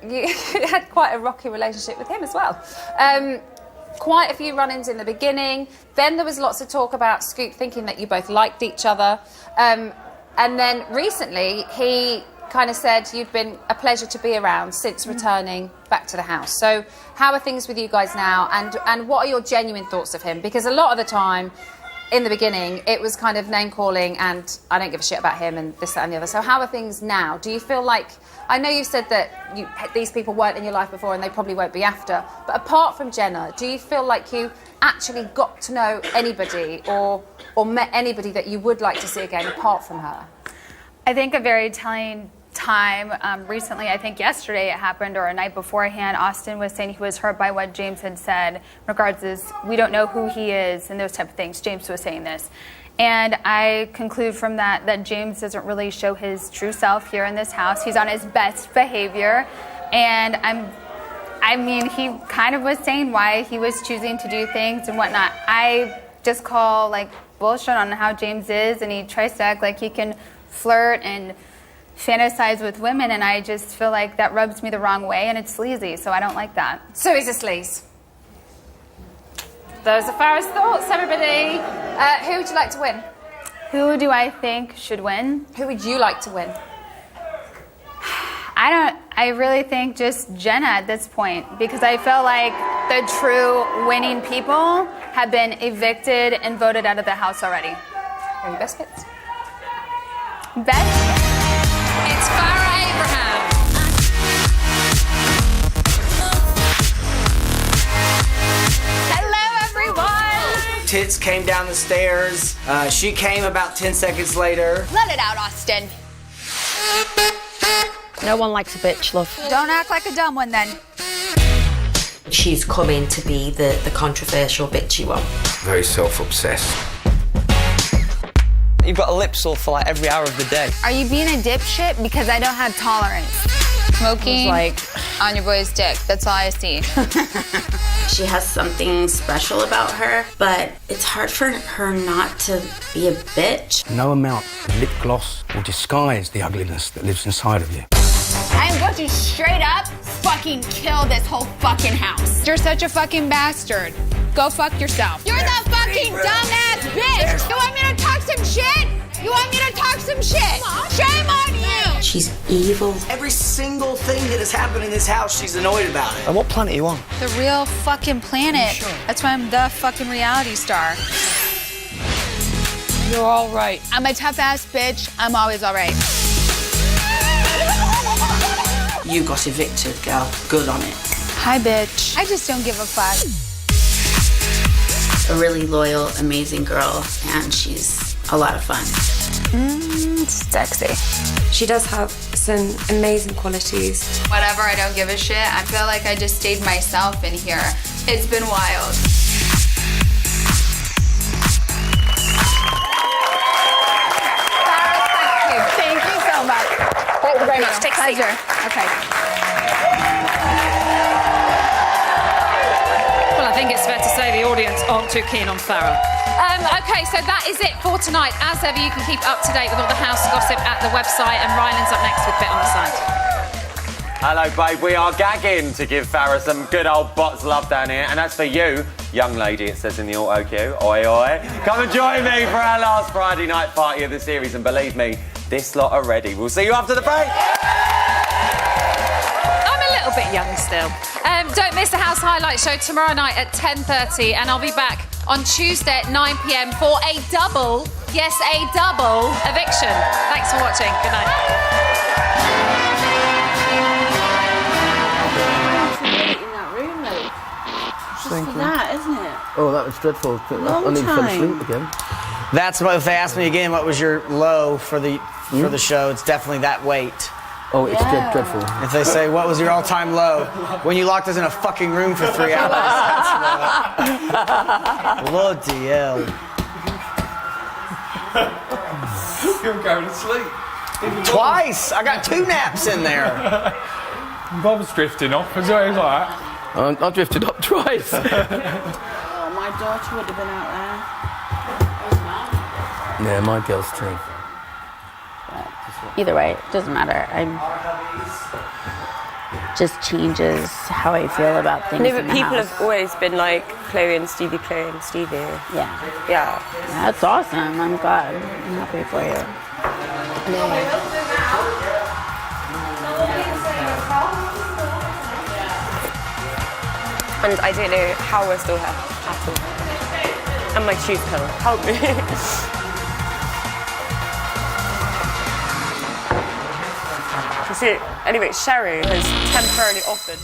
you had quite a rocky relationship with him as well. Quite a few run-ins in the beginning. Then there was lots of talk about Scoop thinking that you both liked each other. And then recently, he kind of said you'd been a pleasure to be around since returning back to the house. So how are things with you guys now? And what are your genuine thoughts of him? Because a lot of the time, in the beginning, it was kind of name-calling and I don't give a shit about him and this, that and the other. So how are things now? Do you feel like... I know you said that these people weren't in your life before and they probably won't be after, but apart from Jenna, do you feel like you actually got to know anybody or met anybody that you would like to see again apart from her? I think a very telling time recently, I think yesterday it happened or a night beforehand, Austin was saying he was hurt by what James had said in regards to this, we don't know who he is and those type of things. James was saying this. And I conclude from that James doesn't really show his true self here in this house. He's on his best behavior. And I mean, he kind of was saying why he was choosing to do things and whatnot. I just call like bullshit on how James is, and he tries to act like he can flirt and fantasize with women, and I just feel like that rubs me the wrong way, and it's sleazy, so I don't like that. So he's a sleaze. Those are Farah's thoughts, everybody. Who would you like to win? Who do I think should win? Who would you like to win? I really think just Jenna at this point, because I feel like the true winning people have been evicted and voted out of the house already. Are you best bits? Best? It's Farah Abraham. Hello, everyone. Tits came down the stairs. She came about 10 seconds later. Let it out, Austin. No one likes a bitch, love. Don't act like a dumb one, then. She's come in to be the controversial bitchy one. Very self-obsessed. You've got a lip sore for like every hour of the day. Are you being a dipshit? Because I don't have tolerance. Smoking on your boy's dick. That's all I see. She has something special about her, but it's hard for her not to be a bitch. No amount of lip gloss will disguise the ugliness that lives inside of you. I am going to straight up fucking kill this whole fucking house. You're such a fucking bastard. Go fuck yourself. You're the fucking dumbass bitch. You want me to talk some shit? You want me to talk some shit? Shame on you. She's evil. Every single thing that has happened in this house, she's annoyed about it. And what planet are you on? The real fucking planet. Sure. That's why I'm the fucking reality star. You're all right. I'm a tough ass bitch. I'm always all right. You got evicted, girl. Good on it. Hi, bitch. I just don't give a fuck. a really loyal, amazing girl, and she's a lot of fun. Sexy. She does have some amazing qualities. Whatever, I don't give a shit. I feel like I just stayed myself in here. It's been wild. Thank you so much. Thank you very much. Take a seat. Pleasure. Okay. Well, I think it's fair to say the audience aren't too keen on Farah. Okay, so that is it for tonight. As ever, you can keep up to date with all the house gossip at the website, and Ryland's up next with Bit on the Side. Hello, babe. We are gagging to give Farah some good old bots love down here, and that's for you, young lady, it says in the auto cue. Oi, oi. Come and join me for our last Friday night party of the series, and believe me, this lot are ready. We'll see you after the break. I'm a little bit young still. Don't miss the House Highlight Show tomorrow night at 10:30, and I'll be back on Tuesday at 9 p.m. for a double, yes, a double eviction. Thanks for watching. Good night. Thank For that, isn't it? Oh, that was dreadful. Long I nearly fell time. asleep again. That's what, if they ask me again, what was your low for the show? It's definitely that weight. Oh, it's dreadful. If they say, what was your all-time low? When you locked us in a fucking room for 3 hours. That's low. Bloody hell. You're going to sleep. Twice! I got 2 naps in there. Bob's drifting off as well as that. I drifted up twice. Oh, my daughter would have been out there. Yeah, my girls too. Either way, it doesn't matter. Just changes how I feel about things. No, in but the people house. have always been like Chloe and Stevie, Yeah. Yeah. That's awesome. I'm glad. I'm happy for you. And I don't know how we're still here at all. And my shoes pillow. Help me. You see, anyway, Sherry has temporarily offered